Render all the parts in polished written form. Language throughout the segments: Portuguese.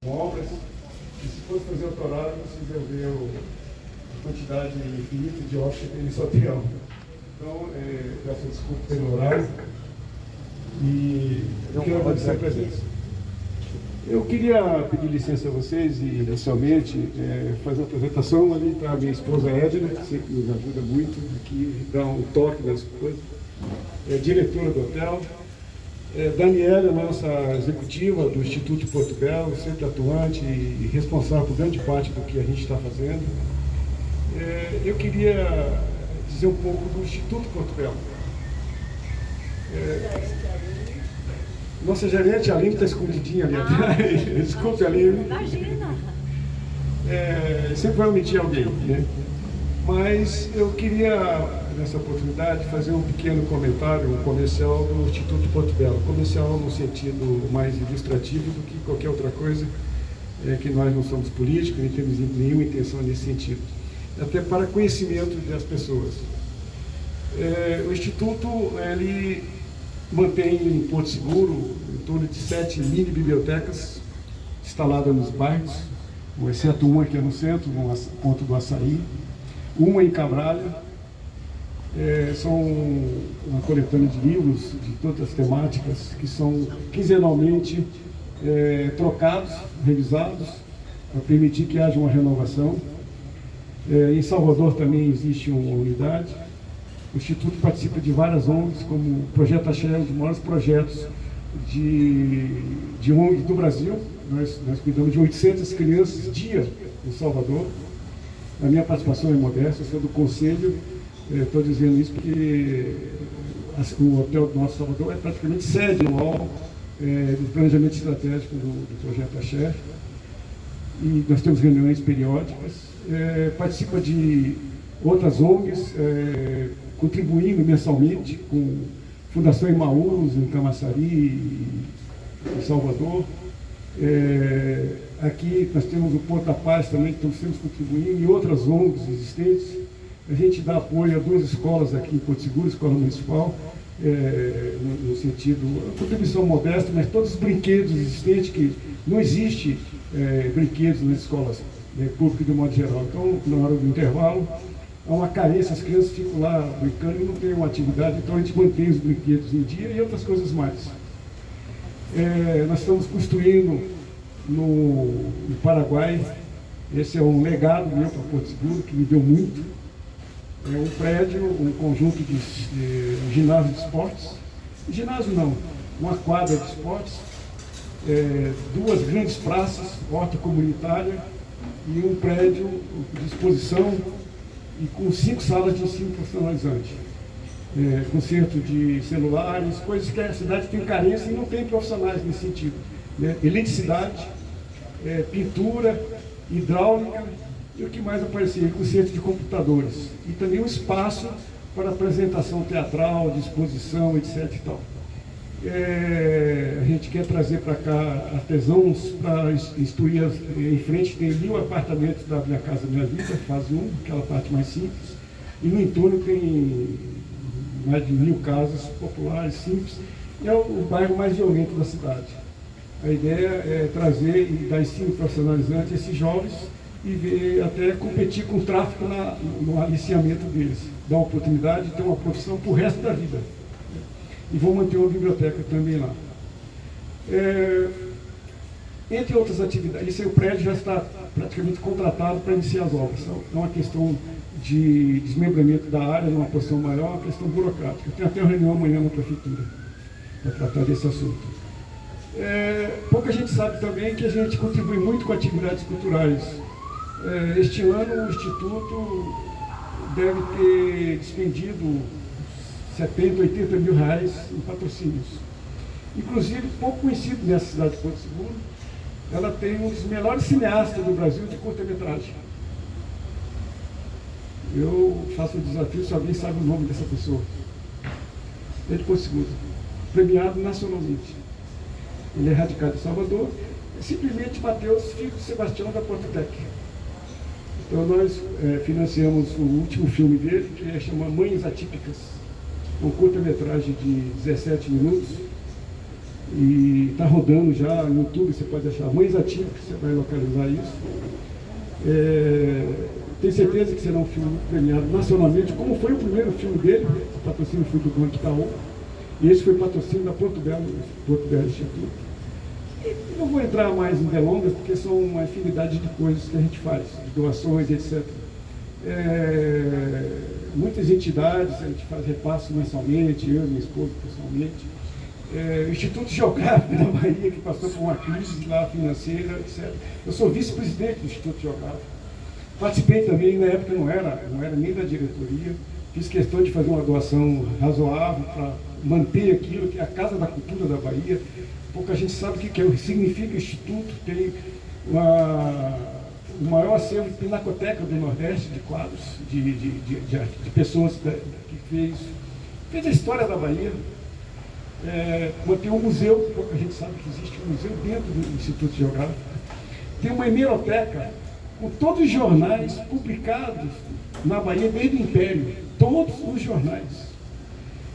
obras, e se fosse fazer doutorado, vocês iam ver a quantidade infinita de obras que ele só tem aula. Então, peço desculpa pelo horário e quero agradecer a presença. Eu queria pedir licença a vocês e, inicialmente, fazer uma apresentação. Ali está a minha esposa Edna, que sempre nos ajuda muito, aqui dá um toque das coisas. É diretora do hotel. Daniela, nossa executiva do Instituto Porto Belo, sempre atuante e responsável por grande parte do que a gente está fazendo. Eu queria dizer um pouco do Instituto Porto Belo. Nossa gerente, a Aline, está escondidinha ali atrás. Desculpe, Aline. Imagina! Sempre vai omitir alguém, né? Mas eu queria, nessa oportunidade, fazer um pequeno comentário, um comercial do Instituto Porto Belo. Comercial no sentido mais ilustrativo do que qualquer outra coisa, que nós não somos políticos, nem temos nenhuma intenção nesse sentido. Até para conhecimento das pessoas. O Instituto, ele mantém em Porto Seguro em torno de 7 mini bibliotecas instaladas nos bairros, exceto uma que é no centro, no ponto do Açaí, uma em Cabralha. São uma coletânea de livros de todas as temáticas que são quinzenalmente trocados, revisados, para permitir que haja uma renovação. Em Salvador também existe uma unidade. O Instituto participa de várias ONGs, como o Projeto Axé, um dos maiores projetos de ONG do Brasil. Nós cuidamos de 800 crianças dia em Salvador. A minha participação é modesta, eu sou do conselho. Estou dizendo isso porque o hotel do nosso Salvador é praticamente sede anual do planejamento estratégico do Projeto Axé. E nós temos reuniões periódicas. Participa de outras ONGs, contribuindo mensalmente com Fundação Emaús, em Camaçari, em Salvador. Aqui nós temos o Porta Paz também, que estamos contribuindo, e outras ONGs existentes. A gente dá apoio a 2 escolas aqui em Porto Seguro, Escola Municipal, no sentido, a contribuição modesta, mas todos os brinquedos existentes, que não existe brinquedos nas escolas públicas de modo geral. Então, na hora do intervalo, há uma carência, as crianças ficam lá brincando e não têm uma atividade, então a gente mantém os brinquedos em dia e outras coisas mais. Nós estamos construindo no Paraguai, esse é um legado meu para Porto Seguro, que me deu muito. Um prédio, um conjunto de ginásio de esportes, ginásio não, uma quadra de esportes, 2 grandes praças, horta comunitária e um prédio de exposição e com 5 salas de ensino profissionalizante. Conserto de celulares, coisas que a cidade tem carência e não tem profissionais nesse sentido. Eletricidade, pintura, hidráulica e o que mais aparecia, conserto de computadores. E também um espaço para apresentação teatral, de exposição, etc. E tal. A gente quer trazer para cá artesãos para instruir. Em frente tem 1000 apartamentos da Minha Casa Minha Vida, fase 1, aquela parte mais simples. E no entorno tem mais de 1000 casas populares, simples. É o bairro mais violento da cidade. A ideia é trazer e dar ensino profissionalizante a esses jovens e ver, até competir com o tráfico no aliciamento deles. Dar a oportunidade de ter uma profissão para o resto da vida. E vou manter uma biblioteca também lá. Entre outras atividades, o prédio já está praticamente contratado para iniciar as obras. É uma questão de desmembramento da área, numa posição maior, uma questão burocrática. Eu tenho até uma reunião amanhã na prefeitura para tratar desse assunto. Pouca gente sabe também que a gente contribui muito com atividades culturais. Este ano o Instituto deve ter despendido 70, 80 mil reais em patrocínios. Inclusive, pouco conhecido nessa cidade de Porto Seguro, ela tem um dos melhores cineastas do Brasil de curta-metragem. Eu faço o desafio se alguém sabe o nome dessa pessoa. É de Porto Seguro, premiado nacionalmente. Ele é radicado em Salvador, é simplesmente Matheus, filho de Sebastião da Portotec. Então nós financiamos o último filme dele, que chama Mães Atípicas, um curta-metragem de 17 minutos, E está rodando já no YouTube, você pode achar Mães Ativas, que você vai localizar isso. Tenho certeza que será um filme premiado nacionalmente, como foi o primeiro filme dele, o patrocínio foi do Banco Itaú, e esse foi patrocínio da Porto Belo Instituto. E não vou entrar mais em delongas, porque são uma infinidade de coisas que a gente faz, de doações, etc. Muitas entidades, a gente faz repasse mensalmente, eu e minha esposa pessoalmente. O Instituto Geográfico da Bahia, que passou por uma crise lá financeira, etc. Eu sou vice-presidente do Instituto Geográfico. Participei também, na época não era nem da diretoria, fiz questão de fazer uma doação razoável para manter aquilo, que é a Casa da Cultura da Bahia. Pouca gente sabe o que significa o Instituto, tem o maior acervo de pinacoteca do Nordeste, de quadros, de pessoas que fez a história da Bahia. Tem um museu, pouca gente sabe que existe um museu dentro do Instituto Geográfico. Tem uma hemeroteca com todos os jornais publicados na Bahia desde o Império, todos os jornais.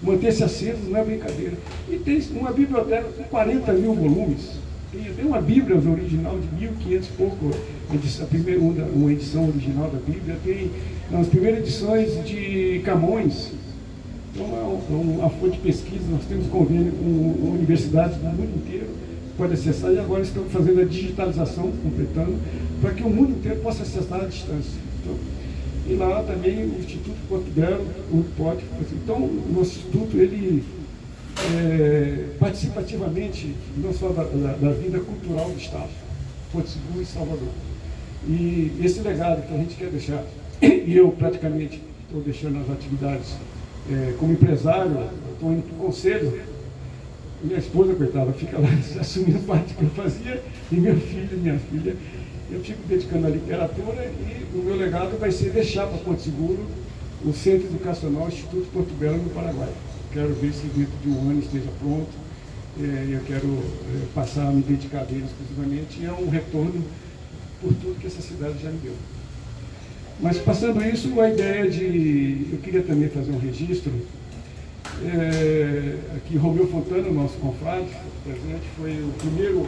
Manter esse acervo não é brincadeira. E tem uma biblioteca com 40 mil volumes. Tem uma Bíblia original de 1500 e pouco, uma edição original da Bíblia. Tem as primeiras edições de Camões. Então é uma fonte de pesquisa. Nós temos convênio com universidades do mundo inteiro, pode acessar, e agora estamos fazendo a digitalização, completando, para que o mundo inteiro possa acessar à distância. Então, e lá também o Instituto Porto Belo, pode. Então, o nosso instituto, ele participa ativamente, não só da vida cultural do Estado, Porto Seguro e Salvador. E esse legado que a gente quer deixar, e eu praticamente estou deixando as atividades como empresário, estou indo para o conselho. Minha esposa, coitada, fica lá assumindo parte que eu fazia, e meu filho e minha filha. Eu fico dedicando à literatura, e o meu legado vai ser deixar para Porto Seguro o Centro Educacional Instituto Porto Belo, no Paraguai. Quero ver se dentro de um ano esteja pronto. Eu quero passar a me dedicar a ele exclusivamente, e é um retorno por tudo que essa cidade já me deu. Mas passando isso, a ideia de... Eu queria também fazer um registro. Aqui, Romeu Fontana, nosso confrade, presente, foi o primeiro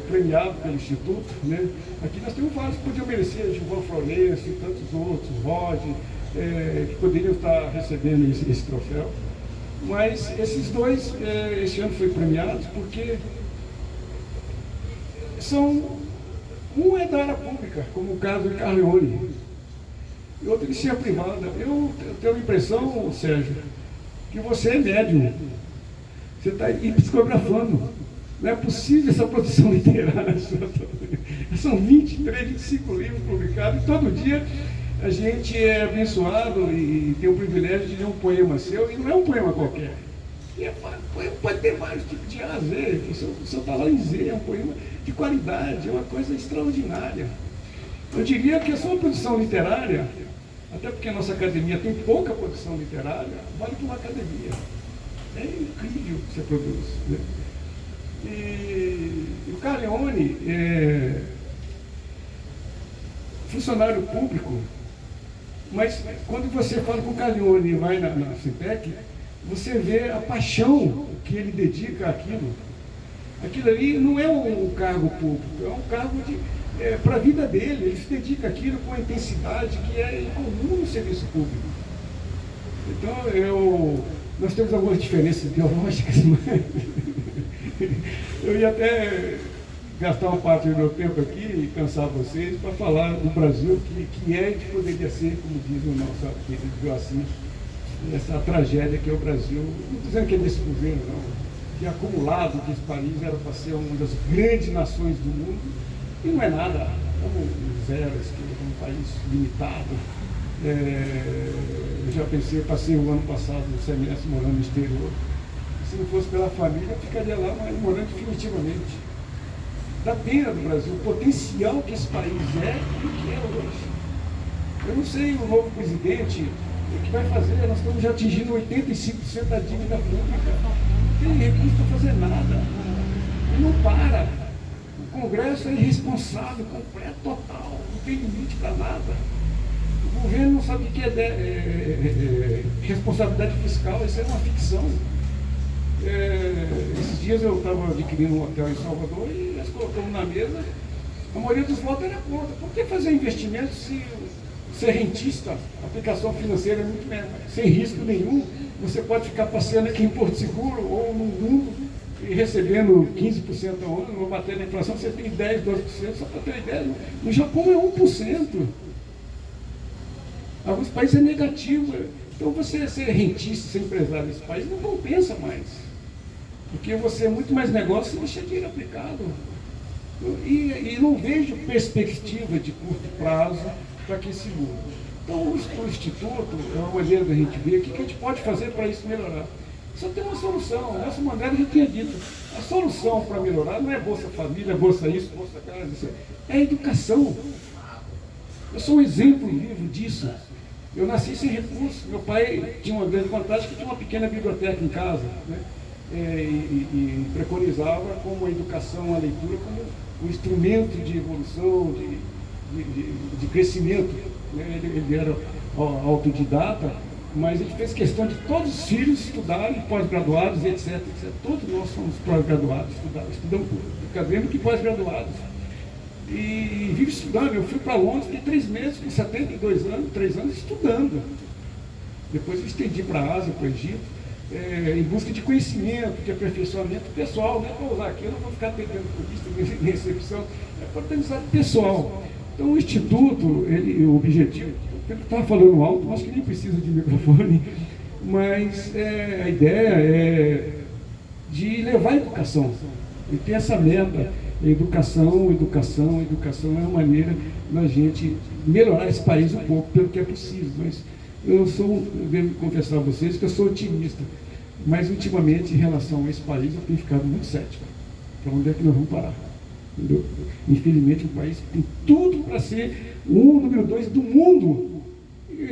premiado pelo Instituto, né? Aqui nós temos vários que podiam merecer, Gilvan Florencio e tantos outros, Rod, que poderiam estar recebendo esse troféu. Mas esses dois, esse ano foi premiados porque um é da área pública, como o caso de Carleone, e outro de ser privada. Eu tenho a impressão, Sérgio, que você é médium, você está aí psicografando. Não é possível essa produção literária. São 23, 25 livros publicados, e todo dia a gente é abençoado e tem o privilégio de ler um poema seu, e não é um poema qualquer. Pode ter vários tipos de A a Z, o senhor está lá em Z, é um poema de qualidade, é uma coisa extraordinária. Eu diria que a sua produção literária, até porque a nossa academia tem pouca produção literária, vale para uma academia. É incrível o que você produz, né? E o Carleone funcionário público, mas quando você fala com o Carleone e vai na Sintec, você vê a paixão que ele dedica àquilo. Aquilo ali não é um cargo público, é um cargo para a vida dele. Ele se dedica àquilo com uma intensidade que é incomum no serviço público. Então, nós temos algumas diferenças ideológicas, mas eu ia até gastar uma parte do meu tempo aqui e cansar vocês para falar do Brasil, que é e que poderia ser, como diz o nosso querido Joacim, essa tragédia que é o Brasil. Não estou dizendo que é desse governo, não, que acumulado que esse país era para ser uma das grandes nações do mundo, e não é nada, como zero, é um país limitado. Eu já pensei, passei o ano passado no semestre morando no exterior. Se não fosse pela família, eu ficaria lá, mas morando definitivamente. Dá pena do Brasil, o potencial que esse país é e o que é hoje. Eu não sei o novo presidente o que vai fazer. Nós estamos já atingindo 85% da dívida pública. Não tem recurso para fazer nada. E não para. O Congresso é irresponsável, completo, total. Não tem limite para nada. O governo não sabe o que é responsabilidade fiscal. Isso é uma ficção. Esses dias eu estava adquirindo um hotel em Salvador e nós colocamos na mesa, a maioria dos votos era contra. Por que fazer investimento se ser rentista, a aplicação financeira é muito menor, sem risco nenhum? Você pode ficar passeando aqui em Porto Seguro ou no mundo e recebendo 15% ao ano, não bater na inflação, você tem 10%, 12%, só para ter uma ideia. No Japão é 1%. Alguns países é negativo. Então você ser rentista, ser empresário nesse país não compensa mais. Porque você é muito mais negócio, você deixa dinheiro aplicado. E não vejo perspectiva de curto prazo para que isso mude. Então o Instituto é uma maneira da gente ver o que a gente pode fazer para isso melhorar. Só tem uma solução. Nelson Mandela já tinha dito. A solução para melhorar não é Bolsa Família, Bolsa isso, Bolsa Casa, isso. É a educação. Eu sou um exemplo vivo disso. Eu nasci sem recursos. Meu pai tinha uma grande vantagem que tinha uma pequena biblioteca em casa, né? E preconizava como a educação, a leitura, como um instrumento de evolução, de crescimento, né? Ele era autodidata, mas ele fez questão de todos os filhos estudarem, pós-graduados, etc, etc. Todos nós somos pós-graduados, estudamos acadêmicos e pós-graduados. E vive estudando. Eu fui para Londres, fiquei 3 meses, com 72 anos, 3 anos estudando. Depois eu estendi para a Ásia, para o Egito, em busca de conhecimento, de aperfeiçoamento pessoal. Não é para usar aqui, eu não vou ficar atendendo turista nem recepção, é para aprendizado pessoal. Então o Instituto, o objetivo, eu estava falando alto, acho que nem precisa de microfone, mas a ideia é de levar a educação. E ter essa meta, educação é uma maneira da gente melhorar esse país um pouco, pelo que é possível. Mas eu devo confessar a vocês que eu sou otimista, mas ultimamente, em relação a esse país, eu tenho ficado muito cético. Para onde é que nós vamos parar? Entendeu? Infelizmente, um país que tem tudo para ser o número 2 do mundo, e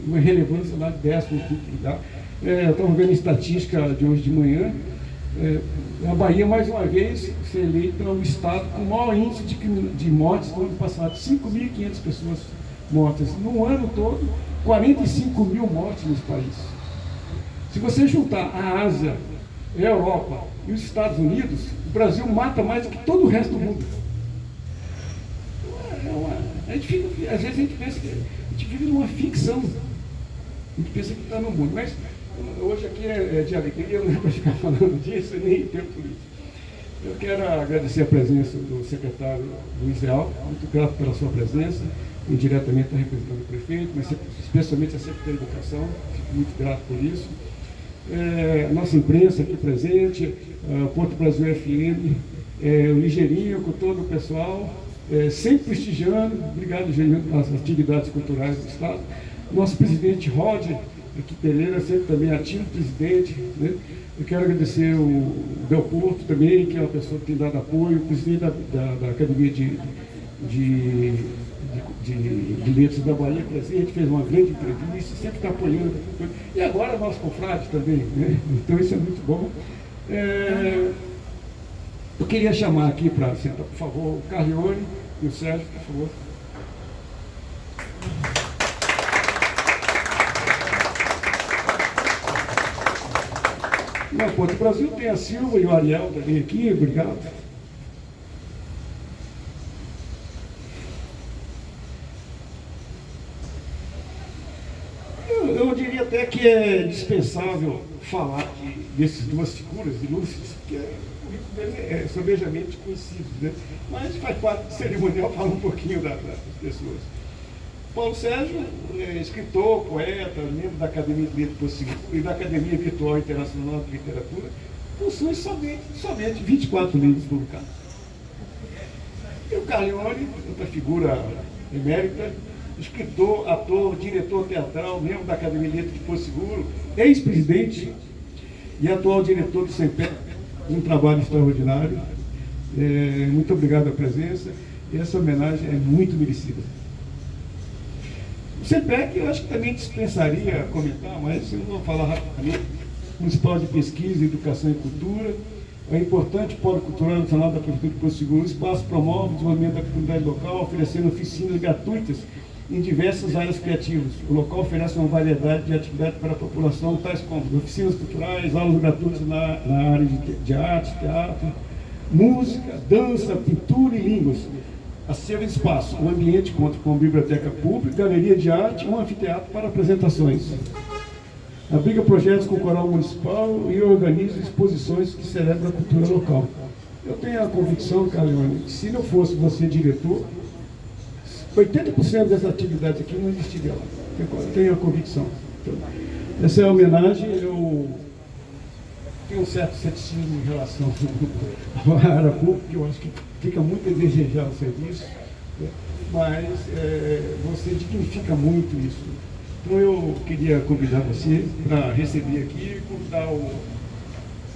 uma relevância lá de 10º lugar. Eu estava vendo a estatística de hoje de manhã, a Bahia, mais uma vez, ser eleita o estado com o maior índice de mortes no ano passado, 5.500 pessoas mortas. No ano todo, 45 mil mortes nesse país. Se você juntar a Ásia, a Europa e os Estados Unidos, o Brasil mata mais do que todo o resto do mundo. Às vezes a gente pensa que a gente vive numa ficção. A gente pensa que está no mundo. Mas hoje aqui é de alegria, não é para ficar falando disso, nem tempo político. Eu quero agradecer a presença do secretário Luiz Real, muito grato pela sua presença. Indiretamente está representando o prefeito, mas especialmente a Secretaria de Educação, fico muito grato por isso. A nossa imprensa aqui presente, Porto Brasil FM, o Ligeirinho, com todo o pessoal, sempre prestigiando, obrigado, Ligeirinho, as atividades culturais do Estado. Nosso presidente Roger, aqui Pereira, sempre também ativo presidente, né? Eu quero agradecer o Belporto também, que é uma pessoa que tem dado apoio, o presidente da Academia de Letras da Bahia presente, fez uma grande entrevista, sempre está apoiando. E agora nosso confrade também, né? Então isso é muito bom. Eu queria chamar aqui para sentar, por favor, o Carlione e o Sérgio, por favor. Não, Porto Brasil tem a Silva e o Ariel também aqui, obrigado. Eu diria até que é dispensável falar dessas duas figuras ilustres, porque o currículo dele é sobejamente conhecido, né? Mas faz parte do cerimonial falar um pouquinho das pessoas. Paulo Sérgio é escritor, poeta, membro da Academia de Letras Porto Seguro e da Academia Virtual Internacional de Literatura, possui somente 24 livros publicados. E o Carlione, outra figura emérita, escritor, ator, diretor teatral, membro da Academia de Letras de Porto Seguro, ex-presidente e atual diretor do SEMPEC, um trabalho extraordinário. Muito obrigado pela presença, e essa homenagem é muito merecida. O SEMPEC, eu acho que também dispensaria comentar, mas eu vou falar rapidamente. Municipal de Pesquisa, Educação e Cultura, é importante polo cultural nacional da Prefeitura de Porto Seguro. O espaço promove o desenvolvimento da comunidade local, oferecendo oficinas gratuitas em diversas áreas criativas. O local oferece uma variedade de atividades para a população, tais como oficinas culturais, aulas gratuitas na área de arte, teatro, música, dança, pintura e línguas. Acervo de espaço. O ambiente conta com biblioteca pública, galeria de arte e um anfiteatro para apresentações. Abriga projetos com o coral municipal e organiza exposições que celebram a cultura local. Eu tenho a convicção, Carleone, que se não fosse você diretor, 80% dessas atividades aqui não existiria lá. Eu tenho a convicção. Então, essa é a homenagem. Eu tenho um certo ceticismo em relação à área pública, eu acho que fica muito a desejar o serviço, né? Mas você dignifica muito isso. Então eu queria convidar você para receber aqui, convidar o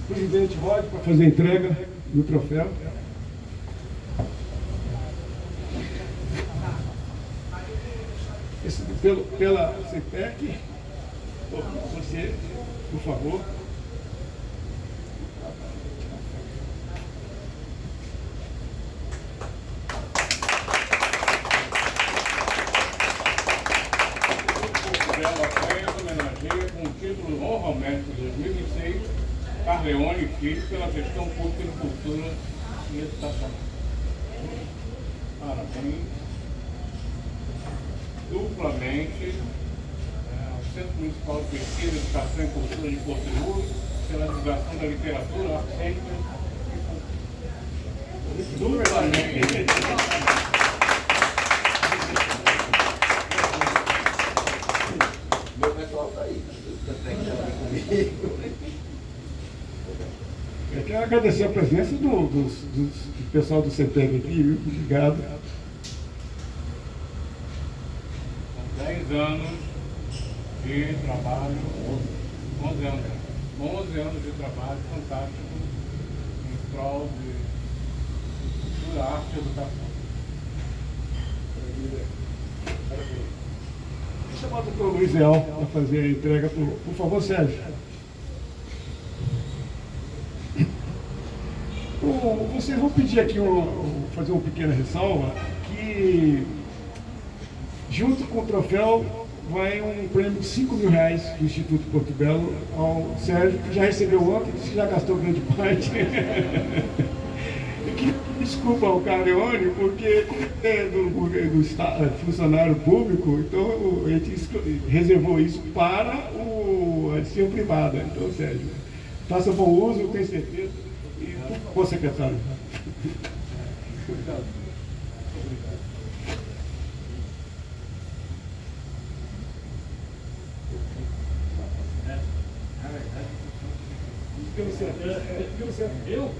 presidente Rod para fazer a entrega do troféu. Esse, pela CEPEC, você, por favor. Homenageia com o título Honra Mestre 2006, Carleone Filho, pela gestão pública de cultura e educação. Parabéns. Duplamente ao Centro Municipal de Pesquisa, Educação e Cultura de Porto Seguro, pela divulgação da literatura, arte cênica e cultura. Duplamente. Meu pessoal está aí, comigo. Eu quero agradecer a presença do pessoal do CETEG aqui, viu? Obrigado. São 10 anos de trabalho, 11 anos. 11 anos de trabalho fantástico em prol de cultura, arte e educação. Deixa eu chamar o doutor Luiz Leal para fazer a entrega, por favor, Sérgio. Vocês vão pedir aqui, fazer uma pequena ressalva, que junto com o troféu vai um prêmio de R$5.000 do Instituto Porto Belo ao Sérgio, que já recebeu ontem, disse que já gastou grande parte. Desculpa ao Carleone, porque é do funcionário público, então a gente reservou isso para a ensino privada. Então, Sérgio, faça bom uso, eu tenho certeza. E, por favor, secretário. Obrigado. Eu?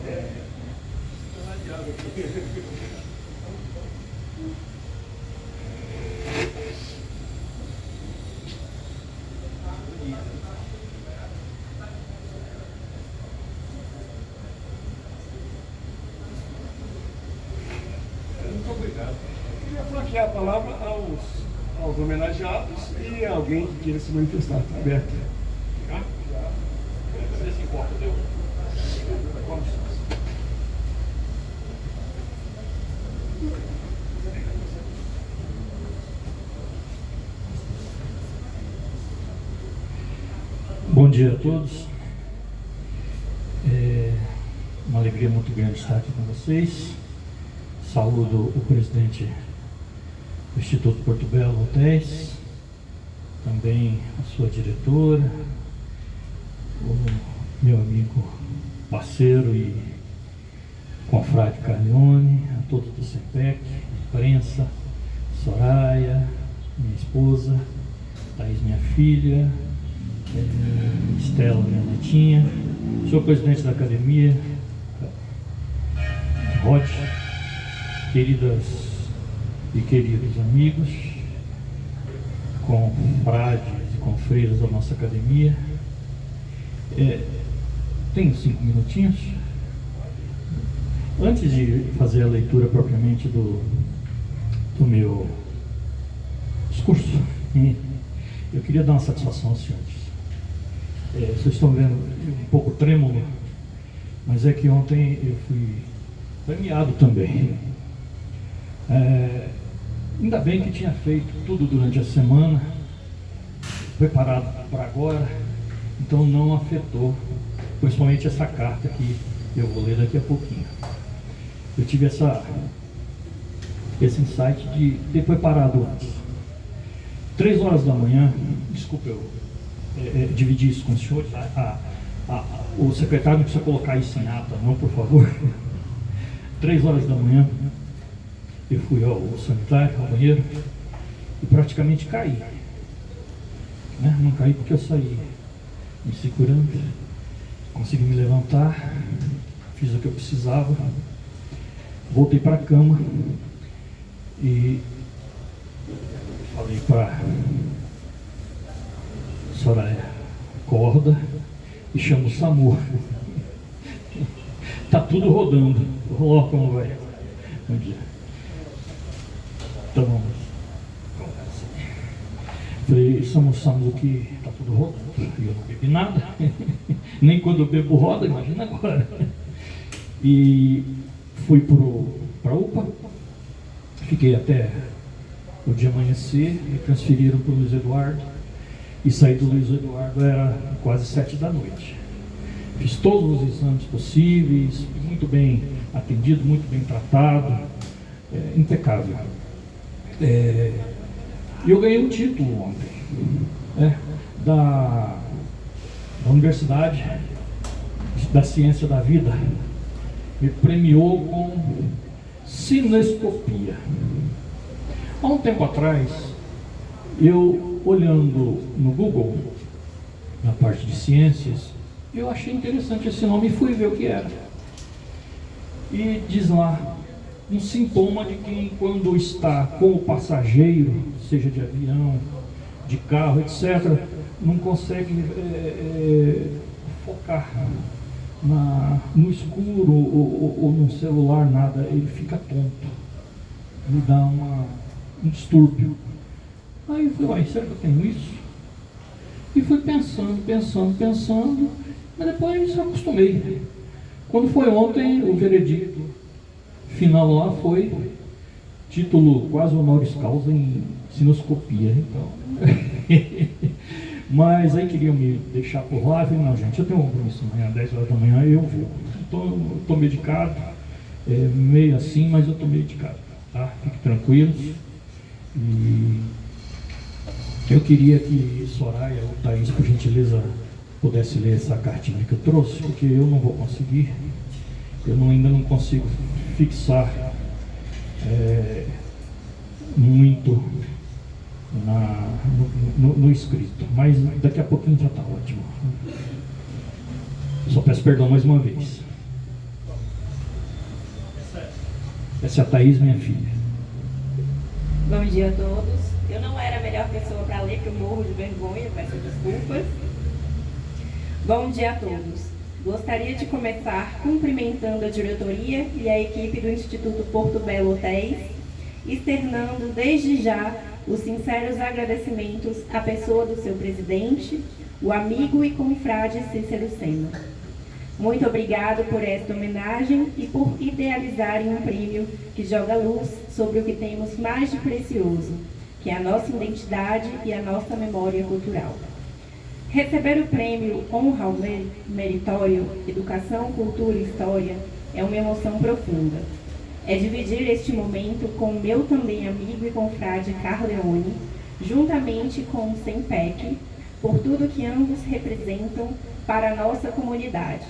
Muito obrigado. Eu queria franquear a palavra aos homenageados e a alguém que queira se manifestar. Está aberto. Já? Você se importa, deu? Vamos. Bom dia a todos. É uma alegria muito grande estar aqui com vocês. Saúdo o presidente do Instituto Porto Belo Hotéis, também a sua diretora, o meu amigo, parceiro e confrade Carleone, a todos do CEPEC, imprensa, Soraya, minha esposa, Thaís, minha filha, Estela, minha netinha, senhor presidente da academia, Rod, queridas e queridos amigos, confrades e confreiras da nossa academia. Tenho 5 minutinhos. Antes de fazer a leitura propriamente do meu discurso, eu queria dar uma satisfação aos senhores. Vocês estão vendo um pouco trêmulo, mas é que ontem eu fui premiado também. Ainda bem que tinha feito tudo durante a semana, preparado para agora, então não afetou, principalmente essa carta que eu vou ler daqui a pouquinho. Eu tive esse insight de ter preparado antes. 3 horas da manhã, desculpa eu dividir isso com os senhores, o secretário não precisa colocar isso em ata, não, por favor. 3 horas da manhã, eu fui ao sanitário, ao banheiro, e praticamente caí. Né? Não caí porque eu saí me segurando, consegui me levantar, fiz o que eu precisava, voltei para a cama e falei para Soraya, acorda e chama o SAMU. Tá tudo rodando. Ó, como vai. Bom dia. Tá bom. Falei, chama o SAMU que tá tudo rodando. E eu não bebi nada. Nem quando eu bebo roda, imagina agora. E fui para a UPA. Fiquei até o dia amanhecer. Me transferiram para o Luiz Eduardo. E saí do Luiz Eduardo, era quase 7 da noite. Fiz todos os exames possíveis, muito bem atendido, muito bem tratado, impecável. E eu ganhei um título ontem, da Universidade da Ciência da Vida, me premiou com cinescopia. Há um tempo atrás, eu olhando no Google, na parte de ciências, eu achei interessante esse nome e fui ver o que era. E diz lá, um sintoma de quem quando está com o passageiro, seja de avião, de carro, etc., não consegue focar no escuro ou no celular, nada, ele fica tonto, me dá um distúrbio. Aí eu falei, será que eu tenho isso? E fui pensando, mas depois eu acostumei. Quando foi ontem, o veredicto final lá foi título quase honoris causa em cinoscopia. Então. Mas aí queriam me deixar por lá, eu falei, não gente, eu tenho um compromisso amanhã, 10 horas da manhã, eu vou. Então, estou medicado, meio assim, mas eu estou medicado, tá? Fique tranquilos. E eu queria que Soraya ou Thaís, por gentileza, pudesse ler essa cartinha que eu trouxe, porque eu não vou conseguir, ainda não consigo fixar muito no escrito, mas daqui a pouquinho já está ótimo. Só peço perdão mais uma vez. Essa é a Thaís, minha filha. Bom dia a todos. Eu não era a melhor pessoa para ler, porque eu morro de vergonha, peço desculpas. Bom dia a todos. Gostaria de começar cumprimentando a diretoria e a equipe do Instituto Porto Belo Hotéis, externando desde já os sinceros agradecimentos à pessoa do seu presidente, o amigo e confrade Cícero Sena. Muito obrigado por esta homenagem e por idealizarem um prêmio que joga luz sobre o que temos mais de precioso, que é a nossa identidade e a nossa memória cultural. Receber o prêmio Honra ao Meritório Educação, Cultura e História é uma emoção profunda. É dividir este momento com o meu também amigo e confrade Carleone, juntamente com o SEMPEC, por tudo que ambos representam para a nossa comunidade.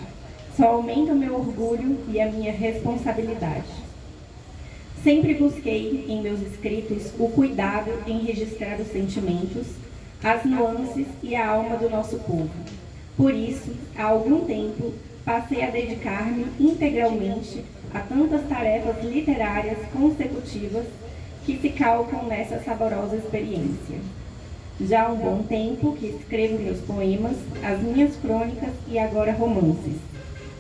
Só aumenta o meu orgulho e a minha responsabilidade. Sempre busquei em meus escritos o cuidado em registrar os sentimentos, as nuances e a alma do nosso povo. Por isso, há algum tempo, passei a dedicar-me integralmente a tantas tarefas literárias consecutivas que se calcam nessa saborosa experiência. Já há um bom tempo que escrevo meus poemas, as minhas crônicas e agora romances.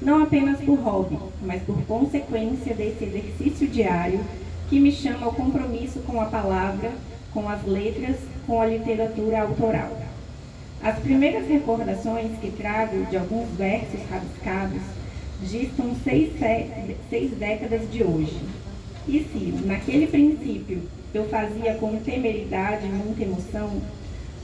Não apenas por hobby, mas por consequência desse exercício diário que me chama ao compromisso com a palavra, com as letras, com a literatura autoral. As primeiras recordações que trago de alguns versos rabiscados distam 6 décadas de hoje. E se, naquele princípio, eu fazia com temeridade e muita emoção,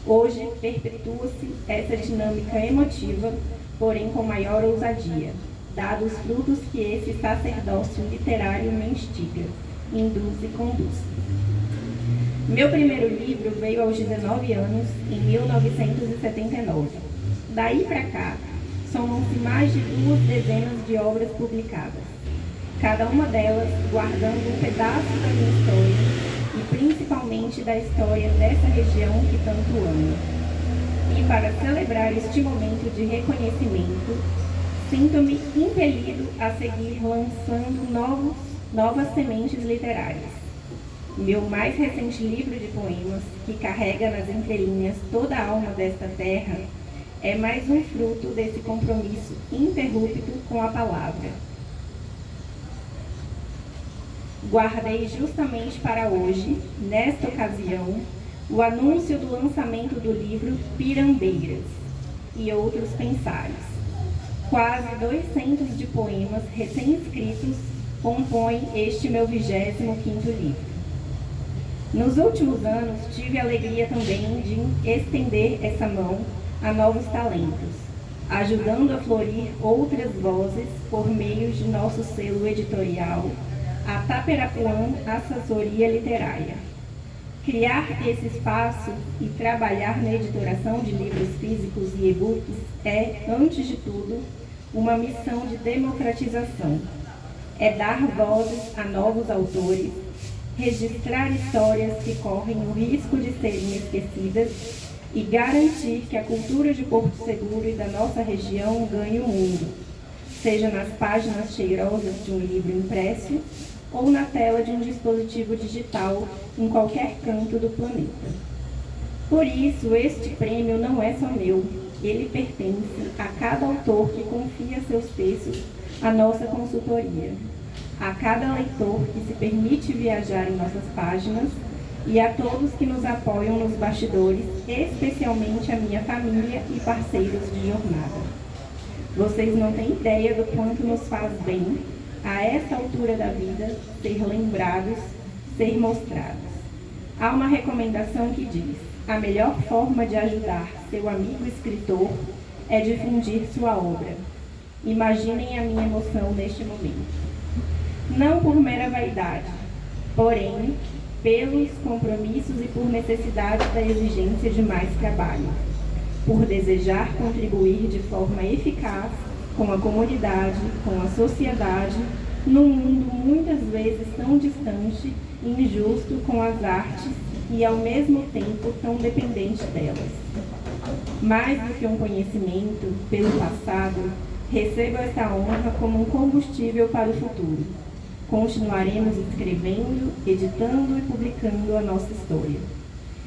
hoje perpetua-se essa dinâmica emotiva, porém com maior ousadia, dados os frutos que esse sacerdócio literário me instiga, induz e conduz. Meu primeiro livro veio aos 19 anos, em 1979. Daí para cá, somam-se mais de 2 dezenas de obras publicadas, cada uma delas guardando um pedaço da minha história e principalmente da história dessa região que tanto amo. E para celebrar este momento de reconhecimento, sinto-me impelido a seguir lançando novas sementes literárias. Meu mais recente livro de poemas, que carrega nas entrelinhas toda a alma desta terra, é mais um fruto desse compromisso ininterrupto com a palavra. Guardei justamente para hoje, nesta ocasião, o anúncio do lançamento do livro Pirambeiras e Outros Pensares. Quase 200 de poemas recém-escritos compõem este meu 25º livro. Nos últimos anos, tive a alegria também de estender essa mão a novos talentos, ajudando a florir outras vozes por meio de nosso selo editorial, a Taperapuã Assessoria Literária. Criar esse espaço e trabalhar na editoração de livros físicos e e-books é, antes de tudo, uma missão de democratização. É dar vozes a novos autores, registrar histórias que correm o risco de serem esquecidas e garantir que a cultura de Porto Seguro e da nossa região ganhe o mundo, seja nas páginas cheirosas de um livro impresso ou na tela de um dispositivo digital em qualquer canto do planeta. Por isso, este prêmio não é só meu, ele pertence a cada autor que confia seus textos à nossa consultoria, a cada leitor que se permite viajar em nossas páginas e a todos que nos apoiam nos bastidores, especialmente a minha família e parceiros de jornada. Vocês não têm ideia do quanto nos faz bem, a essa altura da vida, ser lembrados, ser mostrados. Há uma recomendação que diz: a melhor forma de ajudar seu amigo escritor é difundir sua obra. Imaginem a minha emoção neste momento. Não por mera vaidade, porém, pelos compromissos e por necessidade da exigência de mais trabalho, por desejar contribuir de forma eficaz com a comunidade, com a sociedade, num mundo muitas vezes tão distante e injusto com as artes e, ao mesmo tempo, tão dependente delas. Mais do que um conhecimento pelo passado, recebo esta honra como um combustível para o futuro. Continuaremos escrevendo, editando e publicando a nossa história.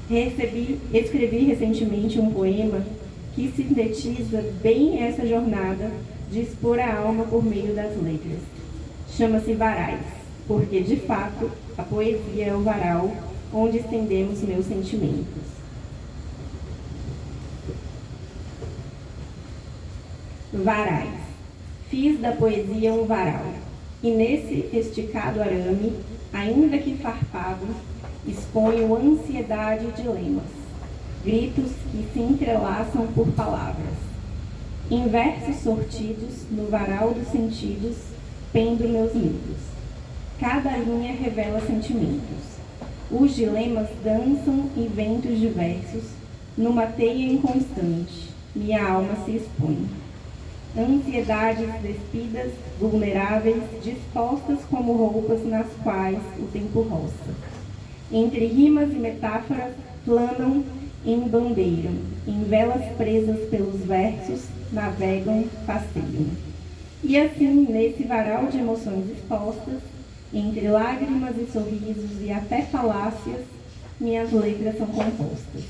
Escrevi recentemente um poema que sintetiza bem essa jornada de expor a alma por meio das letras. Chama-se Varais, porque, de fato, a poesia é o varal onde estendemos meus sentimentos. Varais. Fiz da poesia um varal, e nesse esticado arame, ainda que farpado, exponho ansiedade e dilemas, gritos que se entrelaçam por palavras. Em versos sortidos, no varal dos sentidos, pendo meus medos. Cada linha revela sentimentos. Os dilemas dançam em ventos diversos, numa teia inconstante, minha alma se expõe. Ansiedades despidas, vulneráveis, dispostas como roupas nas quais o tempo roça. Entre rimas e metáforas, planam, embandeiram, em velas presas pelos versos, navegam, passeiam. E assim, nesse varal de emoções expostas, entre lágrimas e sorrisos e até falácias, minhas letras são compostas.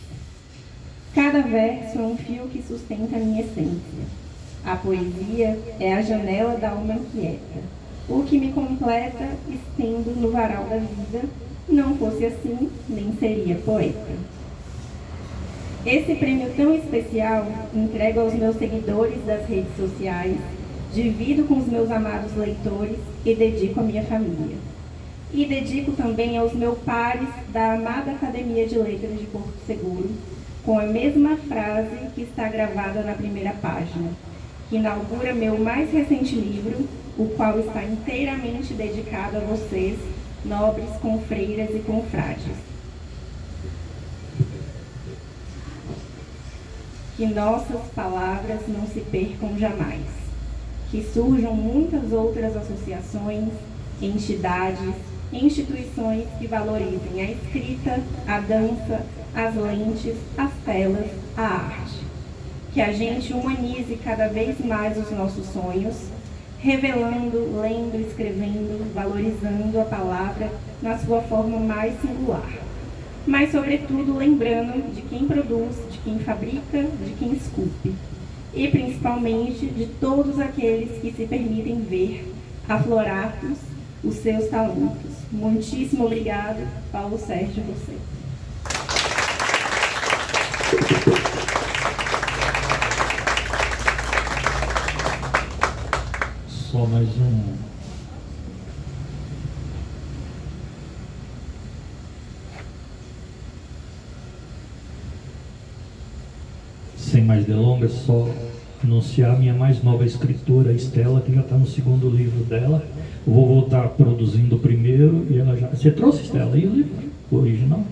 Cada verso é um fio que sustenta a minha essência. A poesia é a janela da alma inquieta. O que me completa, estendo no varal da vida. Não fosse assim, nem seria poeta. Esse prêmio tão especial entrego aos meus seguidores das redes sociais, divido com os meus amados leitores e dedico à minha família. E dedico também aos meus pares da amada Academia de Letras de Porto Seguro, com a mesma frase que está gravada na primeira página, que inaugura meu mais recente livro, o qual está inteiramente dedicado a vocês, nobres confreiras e confrades. Que nossas palavras não se percam jamais, que surjam muitas outras associações, entidades, instituições que valorizem a escrita, a dança, as lentes, as telas, a arte. Que a gente humanize cada vez mais os nossos sonhos, revelando, lendo, escrevendo, valorizando a palavra na sua forma mais singular. Mas, sobretudo, lembrando de quem produz, de quem fabrica, de quem esculpe. E, principalmente, de todos aqueles que se permitem ver, aflorar os seus talentos. Muitíssimo obrigado, Paulo Sérgio, você. Só mais um. Sem mais delongas, só anunciar a minha mais nova escritora, Estela, que já está no segundo livro dela. Eu vou voltar produzindo o primeiro e ela já... Você trouxe, Estela, aí o livro? O original?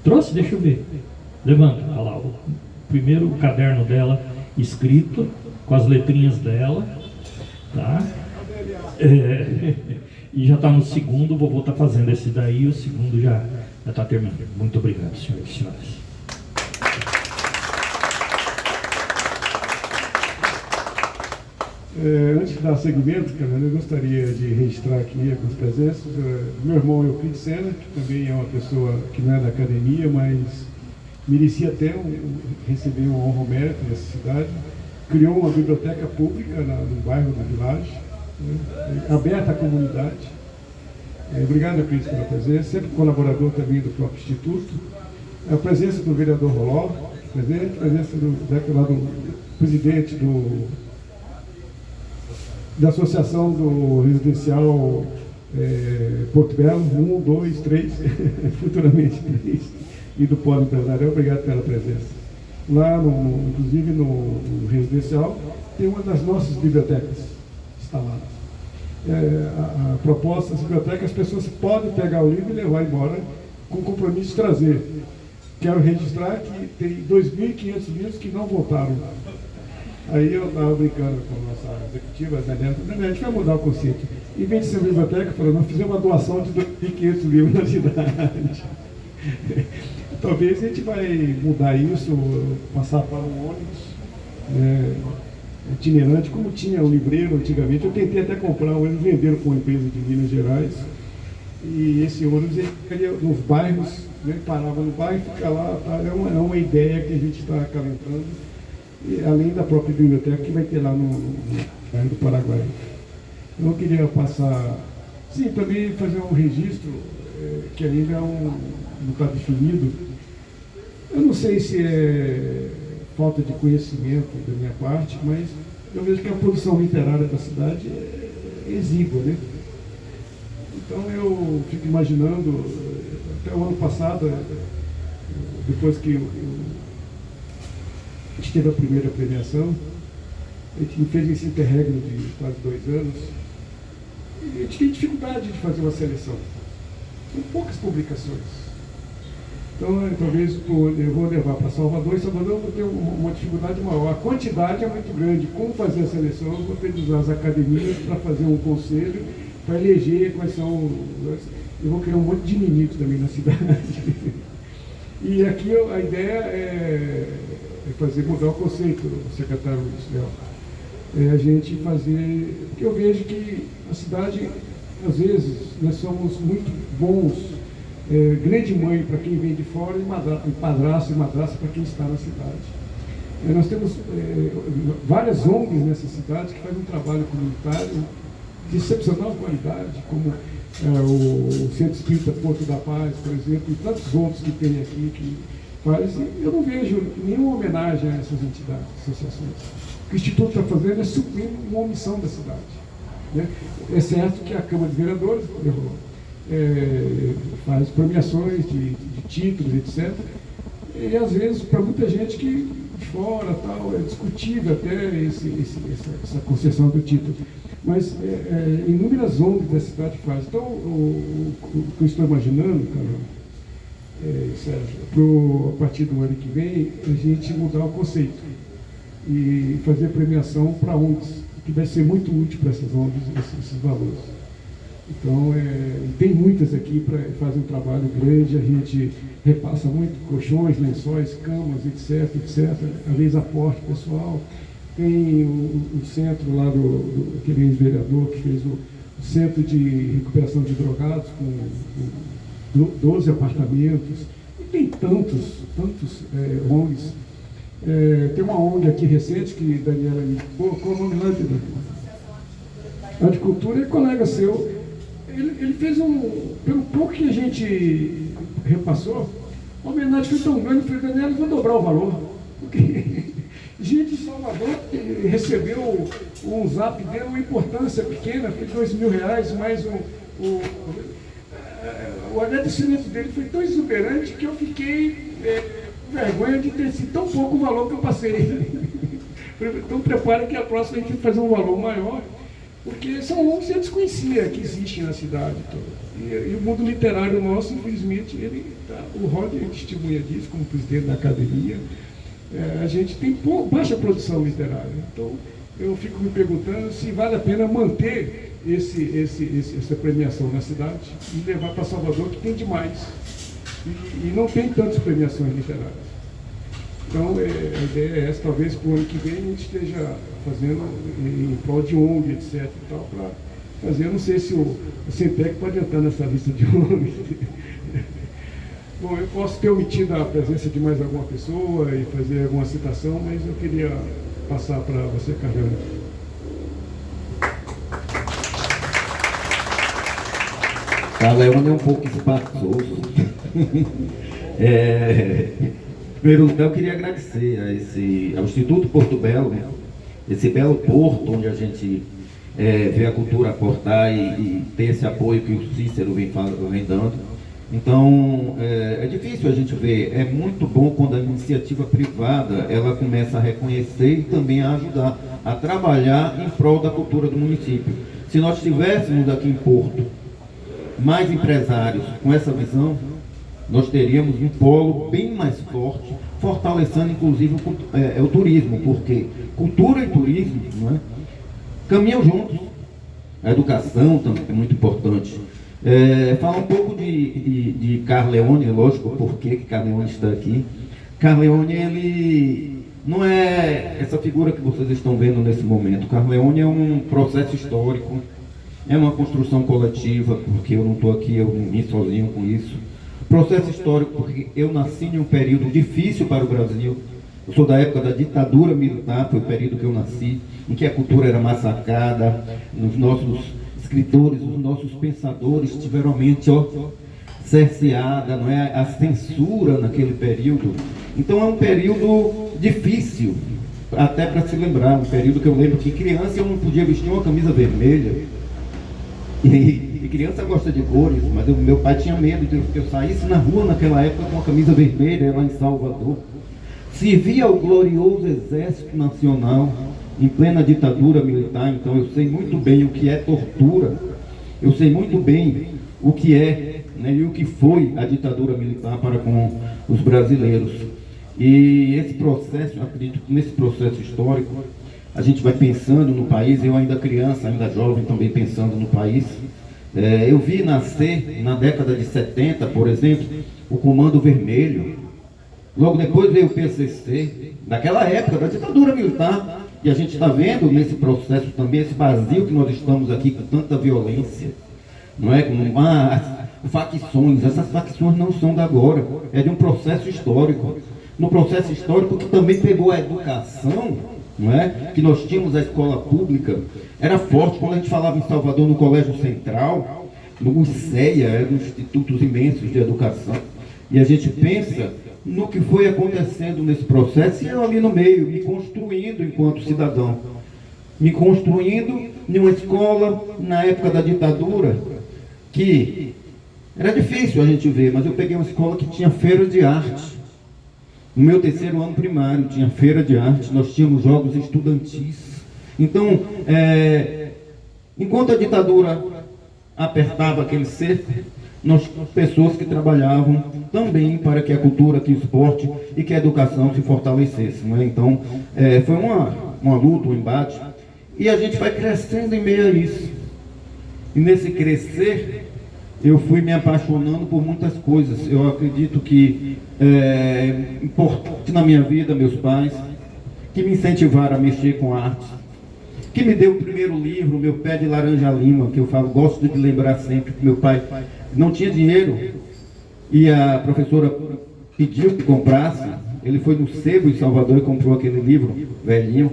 Trouxe? Deixa eu ver. Levanta, olha lá. O primeiro caderno dela, escrito, com as letrinhas dela. Tá? E já está no segundo, vou voltar fazendo esse daí, o segundo já está terminando. Muito obrigado, senhores e senhoras. Antes de dar seguimento, eu gostaria de registrar aqui algumas presenças. Meu irmão Euclides Sena, que também é uma pessoa que não é da academia, mas merecia até receber uma honra ao mérito nessa cidade. Criou uma biblioteca pública no bairro do Village, aberta à comunidade. Obrigado, Euclides, pela presença. Sempre colaborador também do próprio Instituto. A presença do vereador Roló, a presença do presidente da Associação do Residencial Porto Belo, 1, 2, 3, futuramente 3, e do Polo Empresarial. Obrigado pela presença. Lá, inclusive no Residencial, tem uma das nossas bibliotecas instaladas. A proposta das bibliotecas, as pessoas podem pegar o livro e levar embora com o compromisso de trazer. Quero registrar que tem 2.500 livros que não voltaram. Aí eu estava brincando com a nossa executiva, a gente vai mudar o conceito. Em vez de ser biblioteca, nós fizemos uma doação de 2.500 livros na cidade. Talvez a gente vai mudar isso, passar para um ônibus itinerante, como tinha o livreiro antigamente. Eu tentei até comprar um, eles venderam com uma empresa de Minas Gerais. E esse ônibus ele ficaria nos bairros, parava no bairro e fica lá. Tá? É uma ideia que a gente está acalentando. E, além da própria biblioteca que vai ter lá no bairro do Paraguai. Eu queria passar, sim, também fazer um registro que ainda não está definido. Eu não sei se é falta de conhecimento da minha parte, mas eu vejo que a produção literária da cidade é exígua, né? Então eu fico imaginando, até o ano passado, depois que a gente teve a primeira premiação, a gente fez esse interregno de quase 2 anos, e a gente tem dificuldade de fazer uma seleção. São poucas publicações. Então, talvez eu vou levar para Salvador, e Salvador eu vou ter uma dificuldade maior. A quantidade é muito grande. Como fazer a seleção? Eu vou ter que usar as academias para fazer um conselho, para eleger quais são... Eu vou criar um monte de inimigos também na cidade. E aqui a ideia é mudar o conceito, secretário Luiz. A gente fazer... Porque eu vejo que a cidade, às vezes, nós somos muito bons, grande mãe para quem vem de fora e padrasto e madrasta para quem está na cidade. Nós temos várias ONGs nessa cidade que fazem um trabalho comunitário de excepcional qualidade, como o Centro Espírita Porto da Paz, por exemplo, e tantos outros que tem aqui que fazem. Eu não vejo nenhuma homenagem a essas entidades, associações. O que o Instituto está fazendo é suprir uma omissão da cidade, né? É certo que a Câmara de Vereadores errou. faz premiações de títulos, etc. E às vezes, para muita gente que de fora tal, é discutível até essa concessão do título. Mas inúmeras ONGs da cidade fazem. Então, o que eu estou imaginando, Sérgio, a partir do ano que vem, a gente mudar o conceito e fazer premiação para ONGs, que vai ser muito útil para essas ONGs, esses valores. Então, tem muitas aqui para fazer um trabalho grande, a gente repassa muito colchões, lençóis, camas, etc, às vezes aporte pessoal. Tem o centro lá aquele ex-vereador que fez o centro de recuperação de drogados com 12 apartamentos. E tem tantos ONGs. Tem uma ONG aqui recente que Daniela me indicou, qual o nome lá? A de Cultura, é colega seu. Ele fez pelo pouco que a gente repassou, a homenagem foi tão grande, foi Daniela, vou dobrar o valor. Porque gente de Salvador recebeu um zap, deu uma importância pequena, foi R$2.000, mas o agradecimento dele foi tão exuberante que eu fiquei com vergonha de ter sido tão pouco o valor que eu passei. Então prepara que a próxima a gente vai fazer um valor maior, porque são ONGs que eu desconhecia que existem na cidade toda. E o mundo literário nosso, infelizmente, o Rod testemunha disso, como presidente da academia, a gente tem baixa produção literária. Então, eu fico me perguntando se vale a pena manter essa premiação na cidade e levar para Salvador, que tem demais. E não tem tantas premiações literárias. Então, a ideia é essa, talvez para o ano que vem a gente esteja fazendo em prol de ONG, etc. e tal, para fazer, eu não sei se o Centec pode entrar nessa lista de ONG. Bom, eu posso ter omitido a presença de mais alguma pessoa e fazer alguma citação, mas eu queria passar para você, Carleone. Carleone é um pouco espaçoso. Primeiro lugar, eu queria agradecer ao Instituto Porto Belo, né? Esse belo porto onde a gente vê a cultura aportar e ter esse apoio que o Cícero vem dando. Então, é difícil a gente ver, é muito bom quando a iniciativa privada ela começa a reconhecer e também a ajudar a trabalhar em prol da cultura do município. Se nós tivéssemos aqui em Porto mais empresários com essa visão, nós teríamos um polo bem mais forte, fortalecendo inclusive o turismo, porque cultura e turismo, não é, caminham juntos. A educação também é muito importante. Falar um pouco de Carleone, lógico, por que Carleone está aqui. Carleone, ele não é essa figura que vocês estão vendo nesse momento. Carleone é um processo histórico, é uma construção coletiva, porque eu não estou aqui, eu não vim sozinho com isso. Processo histórico, porque eu nasci em um período difícil para o Brasil. Eu sou da época da ditadura militar, foi o período que eu nasci, em que a cultura era massacrada, os nossos escritores, os nossos pensadores tiveram a mente cerceada, não é? A censura naquele período. Então é um período difícil, até para se lembrar, um período que eu lembro que criança eu não podia vestir uma camisa vermelha. E criança gosta de cores, mas meu pai tinha medo de que eu saísse na rua naquela época com uma camisa vermelha lá em Salvador. Servia ao glorioso Exército Nacional em plena ditadura militar, então eu sei muito bem o que é tortura, eu sei muito bem o que é, né, e o que foi a ditadura militar para com os brasileiros. E esse processo, acredito que nesse processo histórico, a gente vai pensando no país, eu ainda criança, ainda jovem, também pensando no país. Eu vi nascer, na década de 70, por exemplo, o Comando Vermelho. Logo depois veio o PCC, naquela época da ditadura militar. E a gente está vendo nesse processo também, esse vazio que nós estamos aqui com tanta violência. Não é? Como facções, essas facções não são da agora, é de um processo histórico. No processo histórico que também pegou a educação, não é? Que nós tínhamos a escola pública, era forte. Quando a gente falava em Salvador, no Colégio Central, no ICEA, eram institutos imensos de educação, e a gente pensa no que foi acontecendo nesse processo, e eu ali no meio, me construindo enquanto cidadão, me construindo em uma escola na época da ditadura, que Era difícil a gente ver, mas eu peguei uma escola que tinha feira de arte. No meu 3º ano primário tinha feira de arte, nós tínhamos jogos estudantis. Então, enquanto a ditadura apertava aquele cerco, nós pessoas que trabalhavam também para que a cultura, que o esporte e que a educação se fortalecessem. Né? Então, foi uma luta, um embate, e a gente vai crescendo em meio a isso. E nesse crescer, eu fui me apaixonando por muitas coisas. Eu acredito que importante na minha vida, meus pais, que me incentivaram a mexer com arte, que me deu o primeiro livro, Meu Pé de Laranja Lima, que eu gosto de lembrar sempre, que meu pai não tinha dinheiro e a professora pediu que comprasse. Ele foi no sebo em Salvador e comprou aquele livro velhinho.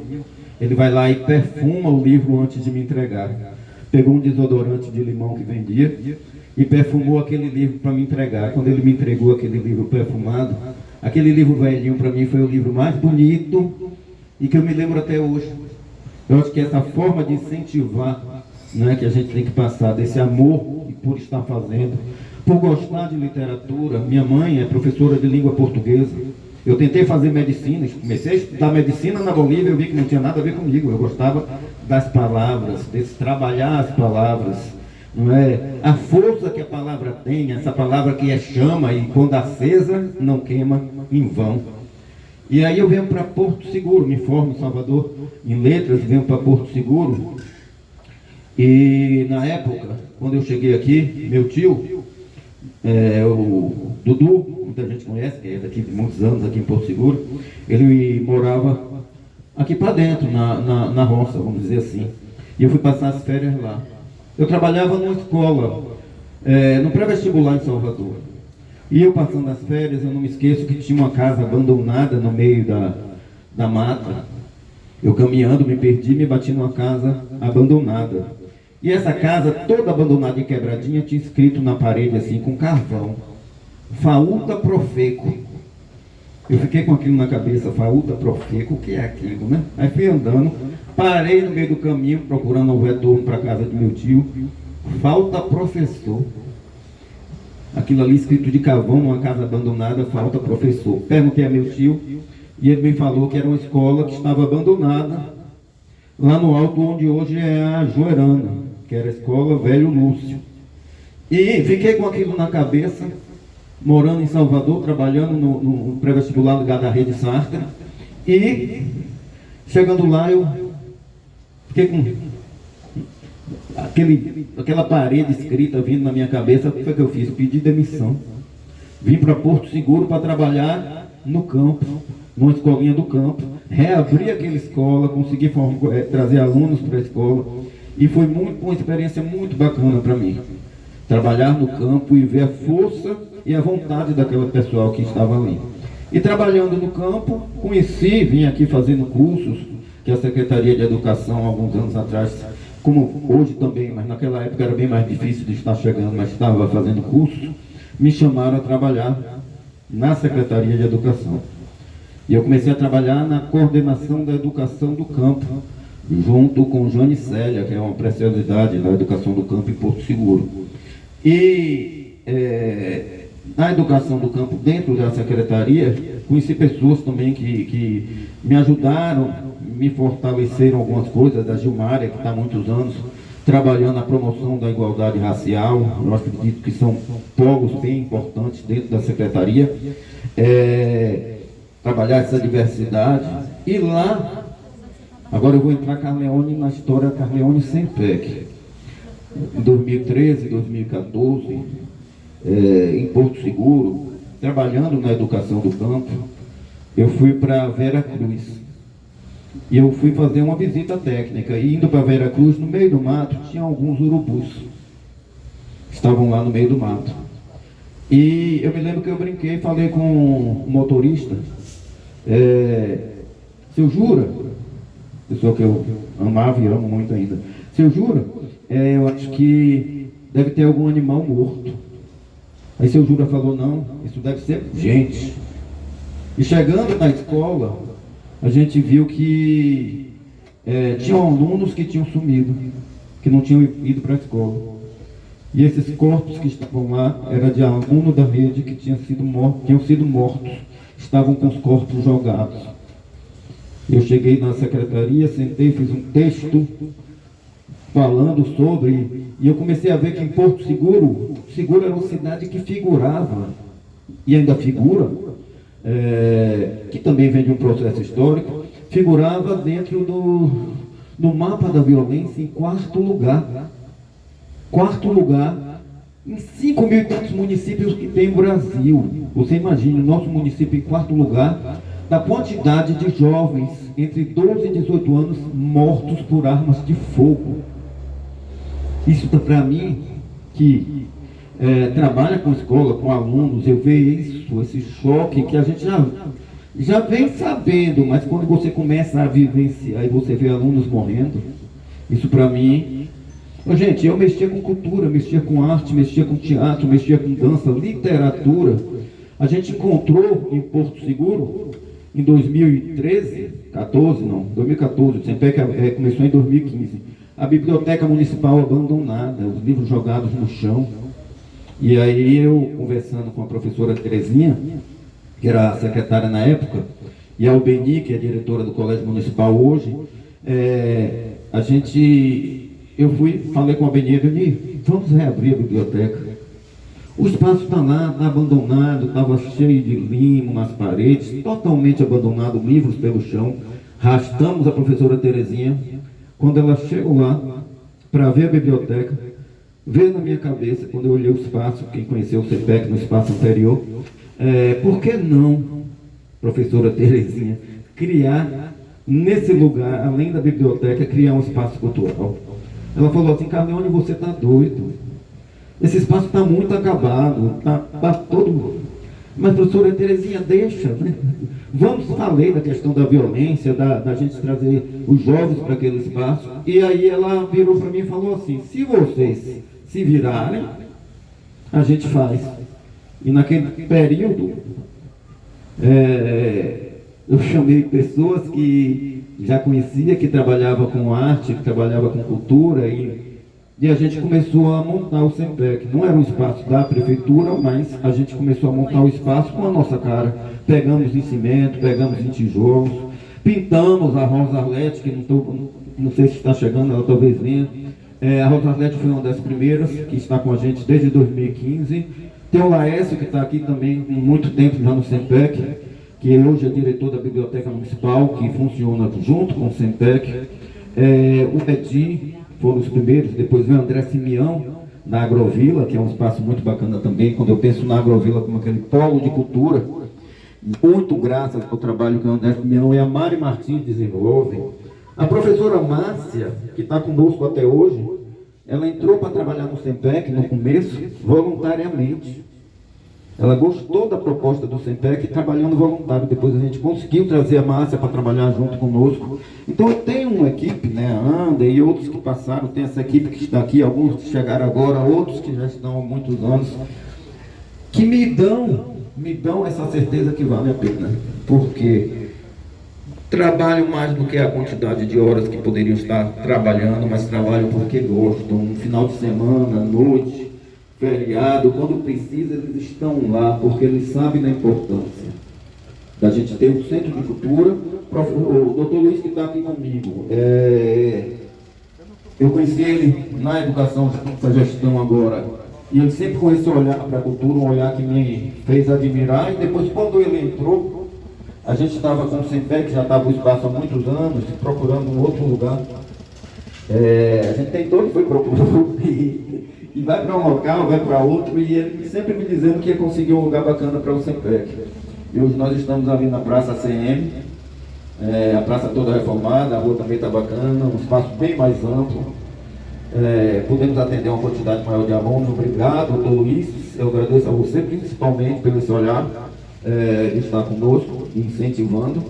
Ele vai lá e perfuma o livro antes de me entregar. Pegou um desodorante de limão que vendia e perfumou aquele livro para me entregar. Quando ele me entregou aquele livro perfumado, aquele livro velhinho para mim foi o livro mais bonito e que eu me lembro até hoje. Eu acho que essa forma de incentivar, né, que a gente tem que passar, desse amor por estar fazendo, por gostar de literatura. Minha mãe é professora de língua portuguesa. Eu tentei fazer medicina, comecei a estudar medicina na Bolívia, eu vi que não tinha nada a ver comigo. Eu gostava das palavras, de trabalhar as palavras, não é? A força que a palavra tem, essa palavra que é chama e quando acesa não queima em vão. E aí eu venho para Porto Seguro, me formo em Salvador em letras, venho para Porto Seguro. E na época, quando eu cheguei aqui, meu tio, o Dudu, muita gente conhece, que é daqui de muitos anos aqui em Porto Seguro, ele morava aqui para dentro, na roça, vamos dizer assim. E eu fui passar as férias lá. Eu trabalhava numa escola, no pré-vestibular em Salvador. E eu passando as férias, eu não me esqueço que tinha uma casa abandonada no meio da mata. Eu caminhando, me perdi, me bati numa casa abandonada. E essa casa, toda abandonada e quebradinha, tinha escrito na parede assim, com carvão: Faúlta Profeco. Eu fiquei com aquilo na cabeça, Faúlta Profeco, o que é aquilo, né? Aí fui andando, parei no meio do caminho, procurando um retorno para a casa do meu tio. Falta professor. Aquilo ali escrito de carvão, numa casa abandonada, falta professor. Perguntei a meu tio, e ele me falou que era uma escola que estava abandonada, lá no alto onde hoje é a Joerana, que era a escola Velho Lúcio. E fiquei com aquilo na cabeça, morando em Salvador, trabalhando no pré-vestibular ligado à Rede Sartre, e chegando lá eu fiquei com aquela parede escrita vindo na minha cabeça. O que foi que eu fiz? Pedi demissão. Vim para Porto Seguro para trabalhar no campo, numa escolinha do campo, reabri aquela escola, consegui trazer alunos para a escola, e foi uma experiência muito bacana para mim. Trabalhar no campo e ver a força e a vontade daquela pessoal que estava ali. E trabalhando no campo, vim aqui fazendo cursos que a Secretaria de Educação, alguns anos atrás, como hoje também, mas naquela época era bem mais difícil de estar chegando, mas estava fazendo cursos, me chamaram a trabalhar na Secretaria de Educação. E eu comecei a trabalhar na coordenação da educação do campo, junto com Jane Célia, que é uma preciosidade da educação do campo em Porto Seguro. E na educação do campo, dentro da secretaria, conheci pessoas também que me ajudaram, me fortaleceram algumas coisas. A Gilmária, que está há muitos anos trabalhando na promoção da igualdade racial. Eu acredito que são polos bem importantes dentro da secretaria. Trabalhar essa diversidade. E lá, agora eu vou entrar Carleone na história Carleone Sempec. Em 2013, 2014, em Porto Seguro, trabalhando na educação do campo, eu fui para Vera Cruz. E eu fui fazer uma visita técnica. E indo para Vera Cruz, no meio do mato, tinha alguns urubus. Estavam lá no meio do mato. E eu me lembro que eu brinquei, falei com o motorista. Seu Jura, pessoa que eu amava e amo muito ainda. Seu Jura, eu acho que deve ter algum animal morto. Aí seu Jura falou: não, isso deve ser gente. E chegando na escola, a gente viu que tinham alunos que tinham sumido, que não tinham ido para a escola. E esses corpos que estavam lá eram de aluno da rede que tinham sido mortos, estavam com os corpos jogados. Eu cheguei na secretaria, sentei, fiz um texto falando sobre, e eu comecei a ver que em Porto Seguro era uma cidade que figurava, e ainda figura, que também vem de um processo histórico, figurava dentro do mapa da violência em quarto lugar. Quarto lugar em 5.500 municípios que tem no Brasil. Você imagina o nosso município em quarto lugar da quantidade de jovens entre 12 e 18 anos mortos por armas de fogo. Isso para mim, que trabalha com escola, com alunos, eu vejo isso, esse choque que a gente já vem sabendo, mas quando você começa a vivenciar e você vê alunos morrendo, isso para mim... Gente, eu mexia com cultura, mexia com arte, mexia com teatro, mexia com dança, literatura. A gente encontrou em Porto Seguro, em 2014, o SEMPEC começou em 2015, a biblioteca municipal abandonada, os livros jogados no chão. E aí eu, conversando com a professora Terezinha, que era a secretária na época, e a Albeni, que é a diretora do Colégio Municipal hoje, eu falei com a Albeni, vamos reabrir a biblioteca. O espaço está lá, está abandonado, estava cheio de limo nas paredes, totalmente abandonado, livros pelo chão. Arrastamos a professora Terezinha. Quando ela chegou lá para ver a biblioteca, veio na minha cabeça, quando eu olhei o espaço, quem conheceu o CEPEC no espaço anterior, por que não, professora Terezinha, criar nesse lugar, além da biblioteca, criar um espaço cultural? Ela falou assim, Carleone, você está doido. Esse espaço está muito acabado, está todo... Mas, professora Terezinha, deixa, né? Vamos falar da questão da violência, da gente trazer os jovens para aquele espaço. E aí ela virou para mim e falou assim, se vocês se virarem, a gente faz. E naquele período, eu chamei pessoas que já conhecia, que trabalhava com arte, que trabalhava com cultura, e a gente começou a montar o SEMPEC. Não era um espaço da prefeitura, mas a gente começou a montar o espaço com a nossa cara. Pegamos em cimento, pegamos em tijolos, pintamos a Rosa Arlete, que não sei se está chegando, ela talvez venha. A Rosa Arlete foi uma das primeiras, que está com a gente desde 2015. Tem o Laércio, que está aqui também com muito tempo já no SEMPEC, que hoje é diretor da Biblioteca Municipal, que funciona junto com o SEMPEC. O Edi foram os primeiros, depois veio o André Simeão, da Agrovila, que é um espaço muito bacana também. Quando eu penso na Agrovila como aquele polo de cultura, muito graças ao trabalho que o André Simeão e a Mari Martins desenvolvem. A professora Márcia, que está conosco até hoje, ela entrou para trabalhar no SEMPEC no começo, voluntariamente. Ela gostou da proposta do SEMPEC trabalhando voluntário. Depois a gente conseguiu trazer a Márcia para trabalhar junto conosco. Então eu tenho uma equipe, né, a Anda e outros que passaram, tem essa equipe que está aqui, alguns que chegaram agora, outros que já estão há muitos anos, que me dão essa certeza que vale a pena. Porque trabalho mais do que a quantidade de horas que poderiam estar trabalhando, mas trabalho porque gostam. No final de semana, à noite, feriado, quando precisa, eles estão lá, porque eles sabem da importância da gente ter um centro de cultura. O doutor Luiz, que está aqui comigo, eu conheci ele na educação, essa gestão agora, e ele sempre com esse olhar para a cultura, um olhar que me fez admirar. E depois, quando ele entrou, a gente estava com o SEMPEC, já estava no espaço há muitos anos, procurando um outro lugar. A gente tentou, foi procurando e vai para um local, vai para outro, e ele sempre me dizendo que ia conseguir um lugar bacana para o SEMPEC. E hoje nós estamos ali na Praça CM, a praça toda reformada, a rua também está bacana, um espaço bem mais amplo. Podemos atender uma quantidade maior de alunos. Obrigado, doutor Luiz, eu agradeço a você principalmente pelo esse olhar de estar conosco, incentivando.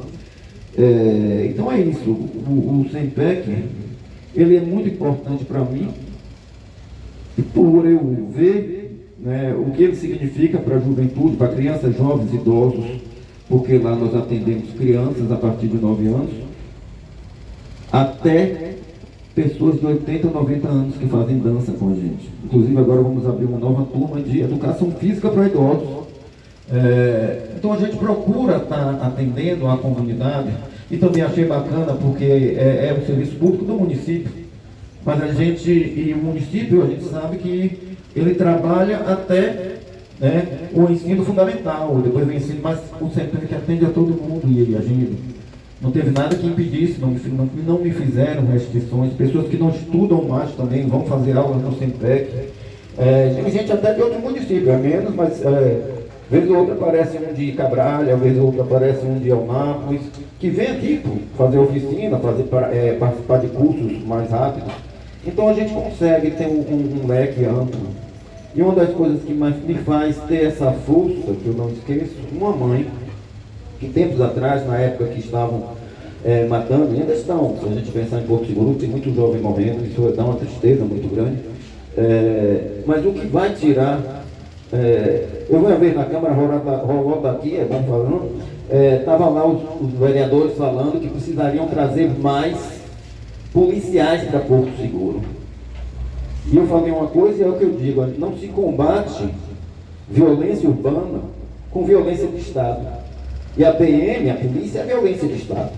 Então é isso, o SEMPEC, ele é muito importante para mim, e por eu ver, né, o que ele significa para a juventude, para crianças, jovens, idosos, porque lá nós atendemos crianças a partir de 9 anos, até pessoas de 80, 90 anos que fazem dança com a gente. Inclusive agora vamos abrir uma nova turma de educação física para idosos. Então a gente procura estar atendendo a comunidade e também achei bacana porque é um serviço público do município, mas a gente, e o município, a gente sabe que ele trabalha até o ensino fundamental, depois o ensino, mas o centro que atende a todo mundo e a gente não teve nada que impedisse, não me fizeram restrições. Pessoas que não estudam mais também vão fazer aulas no Sempec. Tem gente até de outro município, é menos, mas vez ou outra aparece um de Cabralha, vez ou outra aparece um de Eunápolis, que vem aqui fazer oficina, participar de cursos mais rápidos. Então a gente consegue ter um leque amplo. E uma das coisas que mais me faz ter essa força, que eu não esqueço, uma mãe, que tempos atrás, na época que estavam matando, e ainda estão, se a gente pensar em Porto Seguro, tem muito jovem morrendo, isso dá uma tristeza muito grande. Mas o que vai tirar, eu uma vez na Câmara, rolou daqui, é bom falando, estavam lá os vereadores falando que precisariam trazer mais policiais para Porto Seguro. E eu falei uma coisa, e é o que eu digo, não se combate violência urbana com violência de Estado. E a PM, a polícia, é violência de Estado.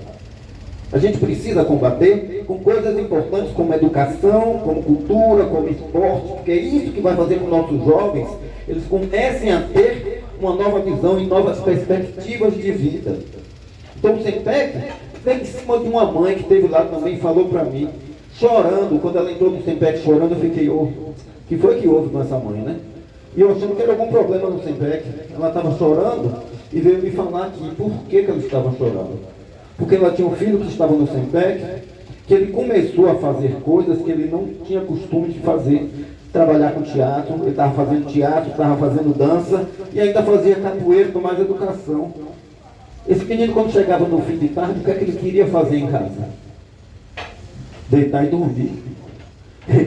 A gente precisa combater com coisas importantes como educação, como cultura, como esporte, porque é isso que vai fazer com nossos jovens, eles comecem a ter uma nova visão e novas perspectivas de vida. Então o Sempec vem em cima de uma mãe que esteve lá também, falou para mim, chorando, quando ela entrou no Sempec chorando, eu fiquei, que foi que houve com essa mãe, né? E eu achando que era algum problema no Sempec. Ela estava chorando e veio me falar aqui por que ela estava chorando. Porque ela tinha um filho que estava no Sempec, que ele começou a fazer coisas que ele não tinha costume de fazer. Trabalhar com teatro, ele estava fazendo teatro, estava fazendo dança e ainda fazia capoeira com mais educação. Esse menino, quando chegava no fim de tarde, o que é que ele queria fazer em casa? Deitar e dormir.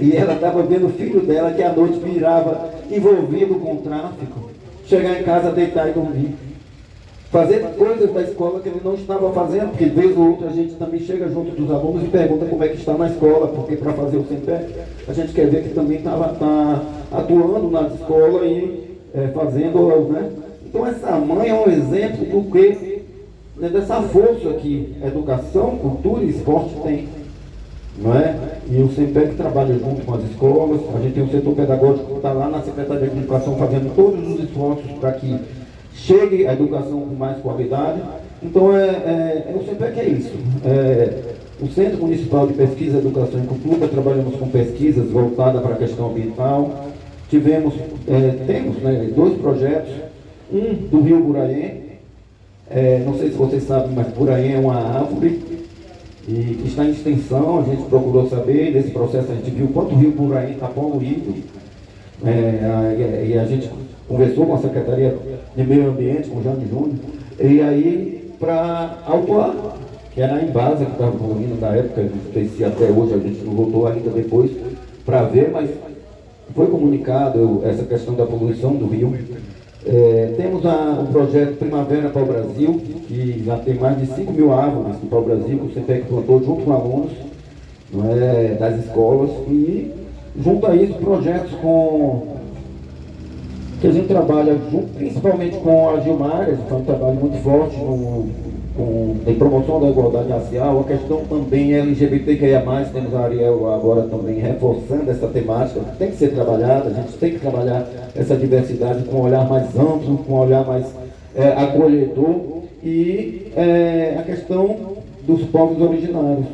E ela estava vendo o filho dela, que à noite virava envolvido com o tráfico, chegar em casa, deitar e dormir. Fazer coisas da escola que ele não estava fazendo, porque de vez ou outra a gente também chega junto dos alunos e pergunta como é que está na escola, porque para fazer o Sempec, a gente quer ver que também está atuando na escola e fazendo, né? Então essa mãe é um exemplo do que, dessa força que educação, cultura e esporte tem. Não é? E o Sempec trabalha junto com as escolas, a gente tem um setor pedagógico que está lá na Secretaria de Educação fazendo todos os esforços para que chegue a educação com mais qualidade. Então o Sempec é isso. O Centro Municipal de Pesquisa, Educação e Cultura, trabalhamos com pesquisas voltadas para a questão ambiental. Temos 2 projetos, um do Rio Buraém, não sei se vocês sabem, mas Buraém é uma árvore e que está em extensão. A gente procurou saber, nesse processo a gente viu quanto o Rio Buraém está poluído, e a gente conversou com a Secretaria de Meio Ambiente, com o Jânio Júnior, e aí para autuar, que era a Embasa que estava poluindo na época, não sei se até hoje a gente não voltou ainda depois para ver, mas foi comunicado essa questão da poluição do rio. Temos o projeto Primavera para o Brasil, que já tem mais de 5 mil árvores para o Brasil, que o Sempec plantou junto com alunos, das escolas, e junto a isso projetos que a gente trabalha junto, principalmente com a Gilmar, que é um trabalho muito forte em promoção da igualdade racial, a questão também LGBTQIA+, temos a Ariel agora também reforçando essa temática, tem que ser trabalhada, a gente tem que trabalhar essa diversidade com um olhar mais amplo, com um olhar mais acolhedor, e a questão dos povos originários.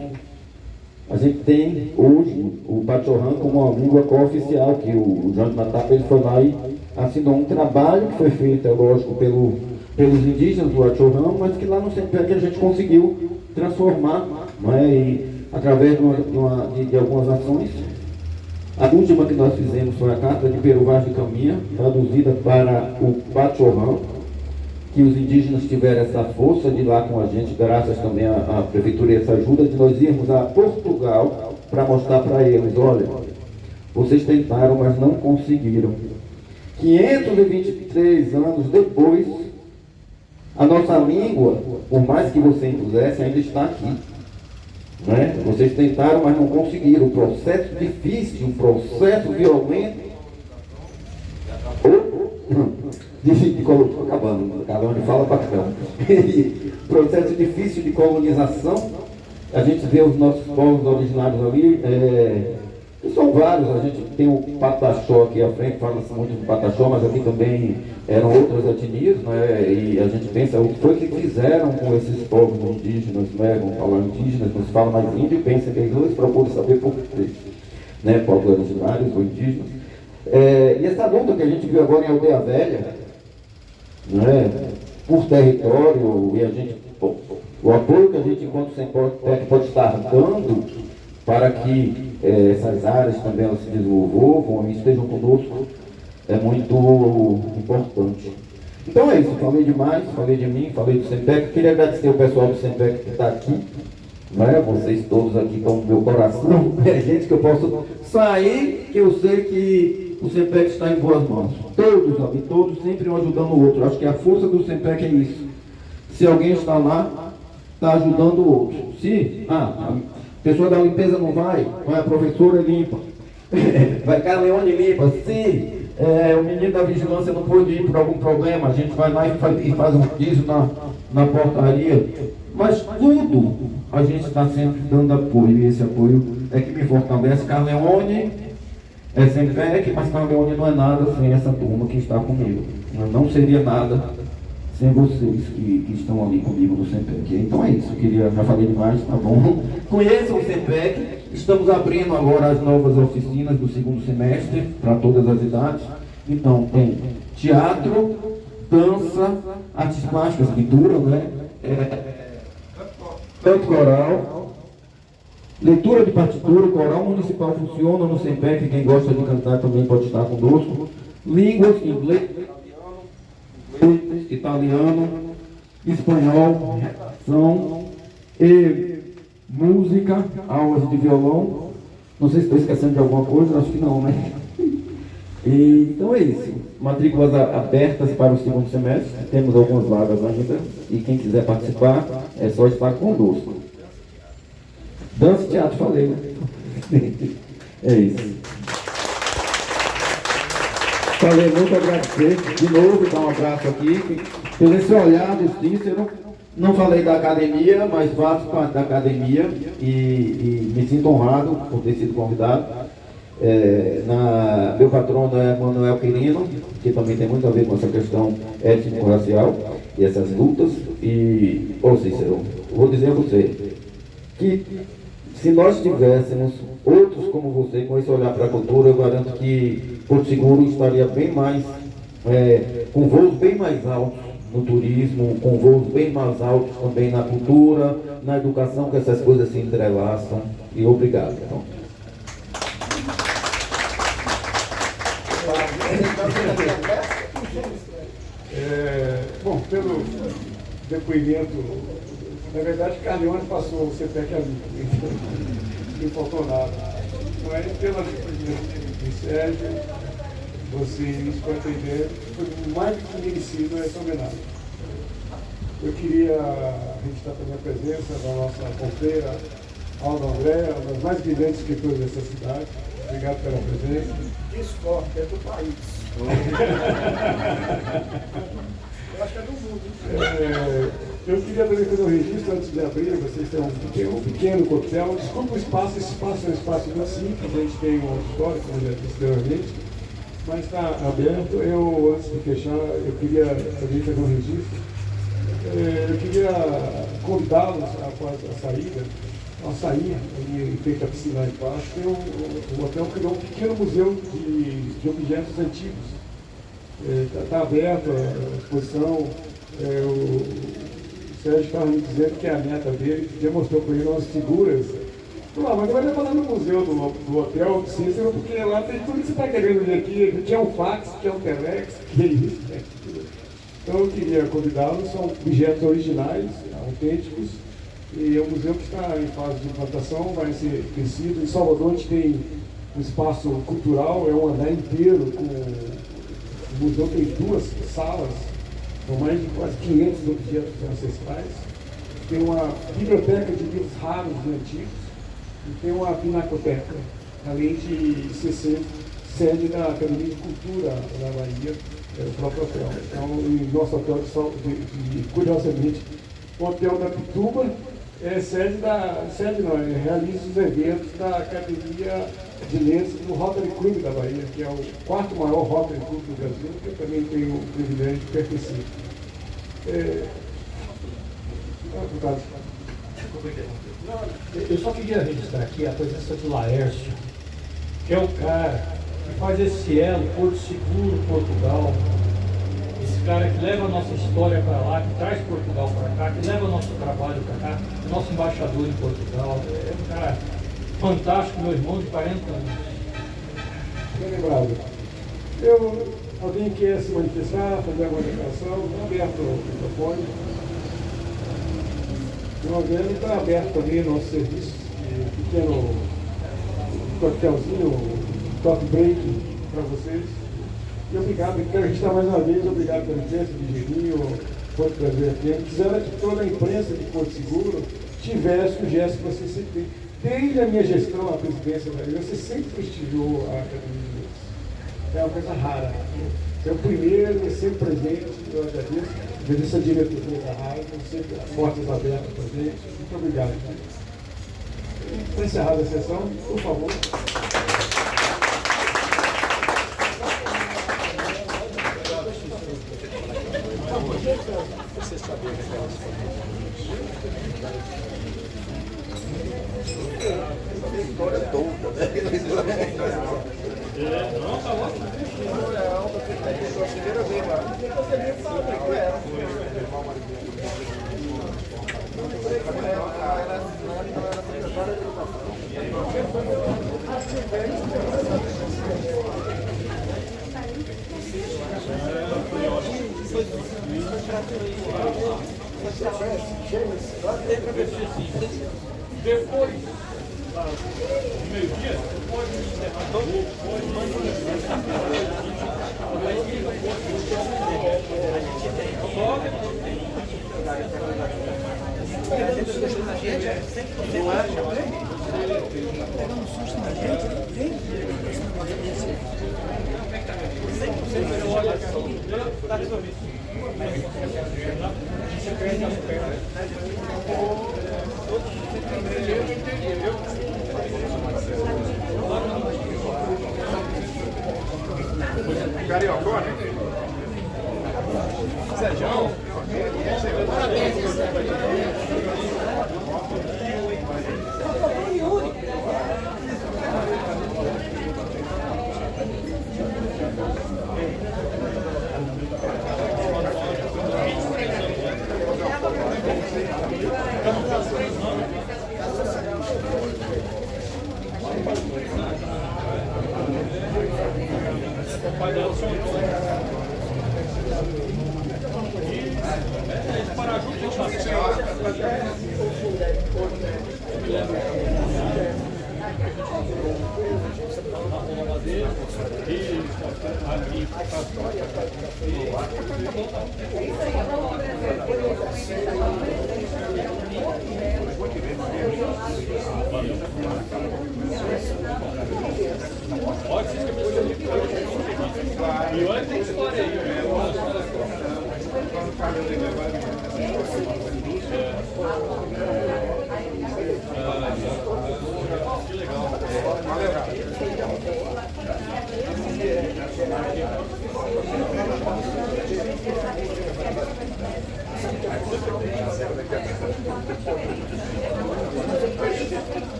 A gente tem hoje o Pachorran como uma língua cooficial, que o João de Matapa ele foi lá e assinou um trabalho que foi feito, lógico, pelos indígenas do Pachorran, mas que lá no Sempec a gente conseguiu transformar, e através de algumas ações. A última que nós fizemos foi a Carta de Peru Vaz de Caminha, traduzida para o Pachorran, que os indígenas tiveram essa força de ir lá com a gente, graças também à Prefeitura e essa ajuda, de nós irmos a Portugal para mostrar para eles, olha, vocês tentaram, mas não conseguiram. 523 anos depois, a nossa língua, por mais que você impusesse, ainda está aqui. né? Vocês tentaram, mas não conseguiram. Um processo difícil, um processo violento. Estou acabando, cada um fala para cá. Processo difícil de colonização. A gente vê os nossos povos originários ali, que são vários. A gente tem o Pataxó aqui à frente, fala-se muito do Pataxó, mas aqui também eram outras etnias, né? E a gente pensa o que foi que fizeram com esses povos indígenas, né? Vamos falar indígenas, não se fala mais índio, e pensa que eles dois procuram saber por quê, né? Povos originários ou indígenas. E essa luta que a gente viu agora em Aldeia Velha, né? Por território, e a gente, o apoio que a gente, enquanto SEMPEC, pode estar dando para que essas áreas também elas se desenvolvam e estejam conosco, é muito importante. Então é isso, falei demais, falei de mim, falei do SEMPEC. Queria agradecer o pessoal do SEMPEC que está aqui, né? Vocês todos aqui estão no meu coração. É gente que eu posso sair, que eu sei que o SEMPEC está em boas mãos. Todos ali, todos sempre um ajudando o outro. Acho que a força do SEMPEC é isso. Se alguém está lá, está ajudando o outro. Se a pessoa da limpeza não vai a professora limpa. Vai cá, Leone limpa. Se o menino da vigilância não pôde ir por algum problema, a gente vai lá e faz um piso na portaria. Mas tudo a gente está sempre dando apoio, e esse apoio é que me fortalece. Carleone é SEMPEC, mas Carleone não é nada sem essa turma que está comigo. Eu não seria nada sem vocês que estão ali comigo no SEMPEC. Então é isso, já falei demais, tá bom? Conheçam o SEMPEC, estamos abrindo agora as novas oficinas do segundo semestre para todas as idades. Então tem teatro, dança, artes plásticas, pintura, né? Canto coral, leitura de partitura, coral municipal funciona no SEMPEC, quem gosta de cantar também pode estar conosco. Línguas, inglês, italiano, espanhol, redação e música, aulas de violão. Não sei se estou esquecendo de alguma coisa, acho que não, né? Então é isso. Matrículas abertas para o segundo semestre, temos algumas vagas ainda, e quem quiser participar é só estar conosco. Dança e teatro, falei, né? É isso. Falei, muito agradecer de novo, dar um abraço aqui, pelo esse olhar do Cícero. Não falei da academia, mas faço parte da academia e me sinto honrado por ter sido convidado. Meu patrono é Manuel Quirino, que também tem muito a ver com essa questão étnico-racial e essas lutas. Cícero, vou dizer a você que se nós tivéssemos outros como você, com esse olhar para a cultura, eu garanto que Porto Seguro estaria bem mais, com voos bem mais altos no turismo, com voos bem mais altos também na cultura, na educação, que essas coisas se entrelaçam. E obrigado. Então. Bom, pelo depoimento, na verdade, Carleone passou o SEMPEC a mim, então não faltou nada. Mas pelo depoimento de Sérgio, vocês podem entender, foi mais do que merecido essa homenagem. Eu queria registrar também a presença da nossa companheira Alda André, uma das mais brilhantes escritoras dessa cidade. Obrigado pela presença. Discord, é do país. Eu acho que é do mundo. Eu queria também fazer um registro antes de abrir. Vocês têm um pequeno coquetel. Desculpa o espaço, esse espaço é um espaço muito simples. A gente tem um auditório, como já disse anteriormente, mas está aberto. Antes de fechar, eu queria também fazer um registro. Eu queria convidá-los após a saída, ao sair e feita a piscina lá embaixo, o hotel criou um pequeno museu de objetos antigos. Está aberto a exposição. O Sérgio estava me dizendo que a neta dele demonstrou para ele umas figuras. Mas vai levar lá no museu do hotel do Cícero, porque lá tem tudo que você está querendo ver aqui. Que é um fax, que é um telex, que é isso, que é aquilo. Então eu queria convidá-los, são objetos originais, autênticos, e é um museu que está em fase de implantação, vai ser crescido. Em Salvador a gente tem um espaço cultural, é um andar inteiro, o museu tem 2 salas, com mais de quase 500 objetos ancestrais. tem uma biblioteca de livros raros e antigos e tem uma pinacoteca, além de ser sede da Academia de Cultura da Bahia, o próprio hotel. Então, o nosso hotel, curiosamente, o Hotel da Pituba realiza os eventos da Academia de Letras do Rotary Club da Bahia, que é o quarto maior Rotary Club do Brasil, que eu também tenho o privilégio de pertencer. Eu só queria registrar aqui a presença do Laércio, que é o cara que faz esse elo Porto Seguro, Portugal. Esse cara que leva a nossa história para lá, que traz Portugal para cá, que leva o nosso trabalho para cá, o nosso embaixador em Portugal. É um cara fantástico, meu irmão de 40 anos. Bem lembrado. Alguém quer se manifestar, fazer alguma declaração? Está aberto o microfone. Não havendo, está aberto também o nosso serviço, pequeno coquetelzinho, top break para vocês. E obrigado, quero registrar mais uma vez, obrigado pela presença de Geninho, Porto Brasil FM. Quisera que toda a imprensa de Porto Seguro tivesse o gesto que você sempre tem. Desde a minha gestão à presidência da Bahia, você sempre prestigiou a Academia de Letras. É uma coisa rara. Você é o primeiro, é sempre presente, eu agradeço a diretoria da rádio, sempre as portas abertas para a gente. Muito obrigado. Para encerrar a sessão, por favor. Você sabia que aquelas história tonta, né? Não, tá ótimo. Não, porque a primeira vez lá. Você nem sabe com ela. Depois, meio-dia, pode encerrar. Não acha? Pegando um susto na gente, tá resolvido. Cariocone? Sérgio? Parabéns, Pode ser e olha, tem história aí, né? Que legal.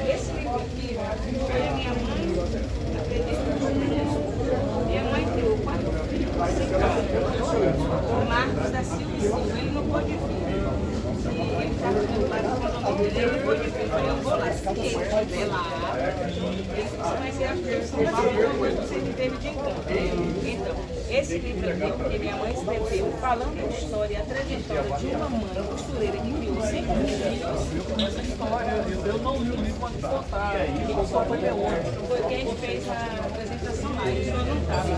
Esse livro aqui foi a minha mãe, minha mãe criou 4 filhos, 5 Marcos da Silva e Silva, ele não pôde vir. Ele estava no lado do condomínio, ele não pôde vir. falei, eu vou lá, se ele estiver lá, você vai ser a pessoa que você me teve de encanto. Então, esse livro aqui, porque minha mãe escreveu falando a história, a trajetória de uma mãe costureira que criou 5 filhos. Essa história, eu não li o livro quando contar, só foi ler outro. Foi quem a gente fez a apresentação lá, eu não estava.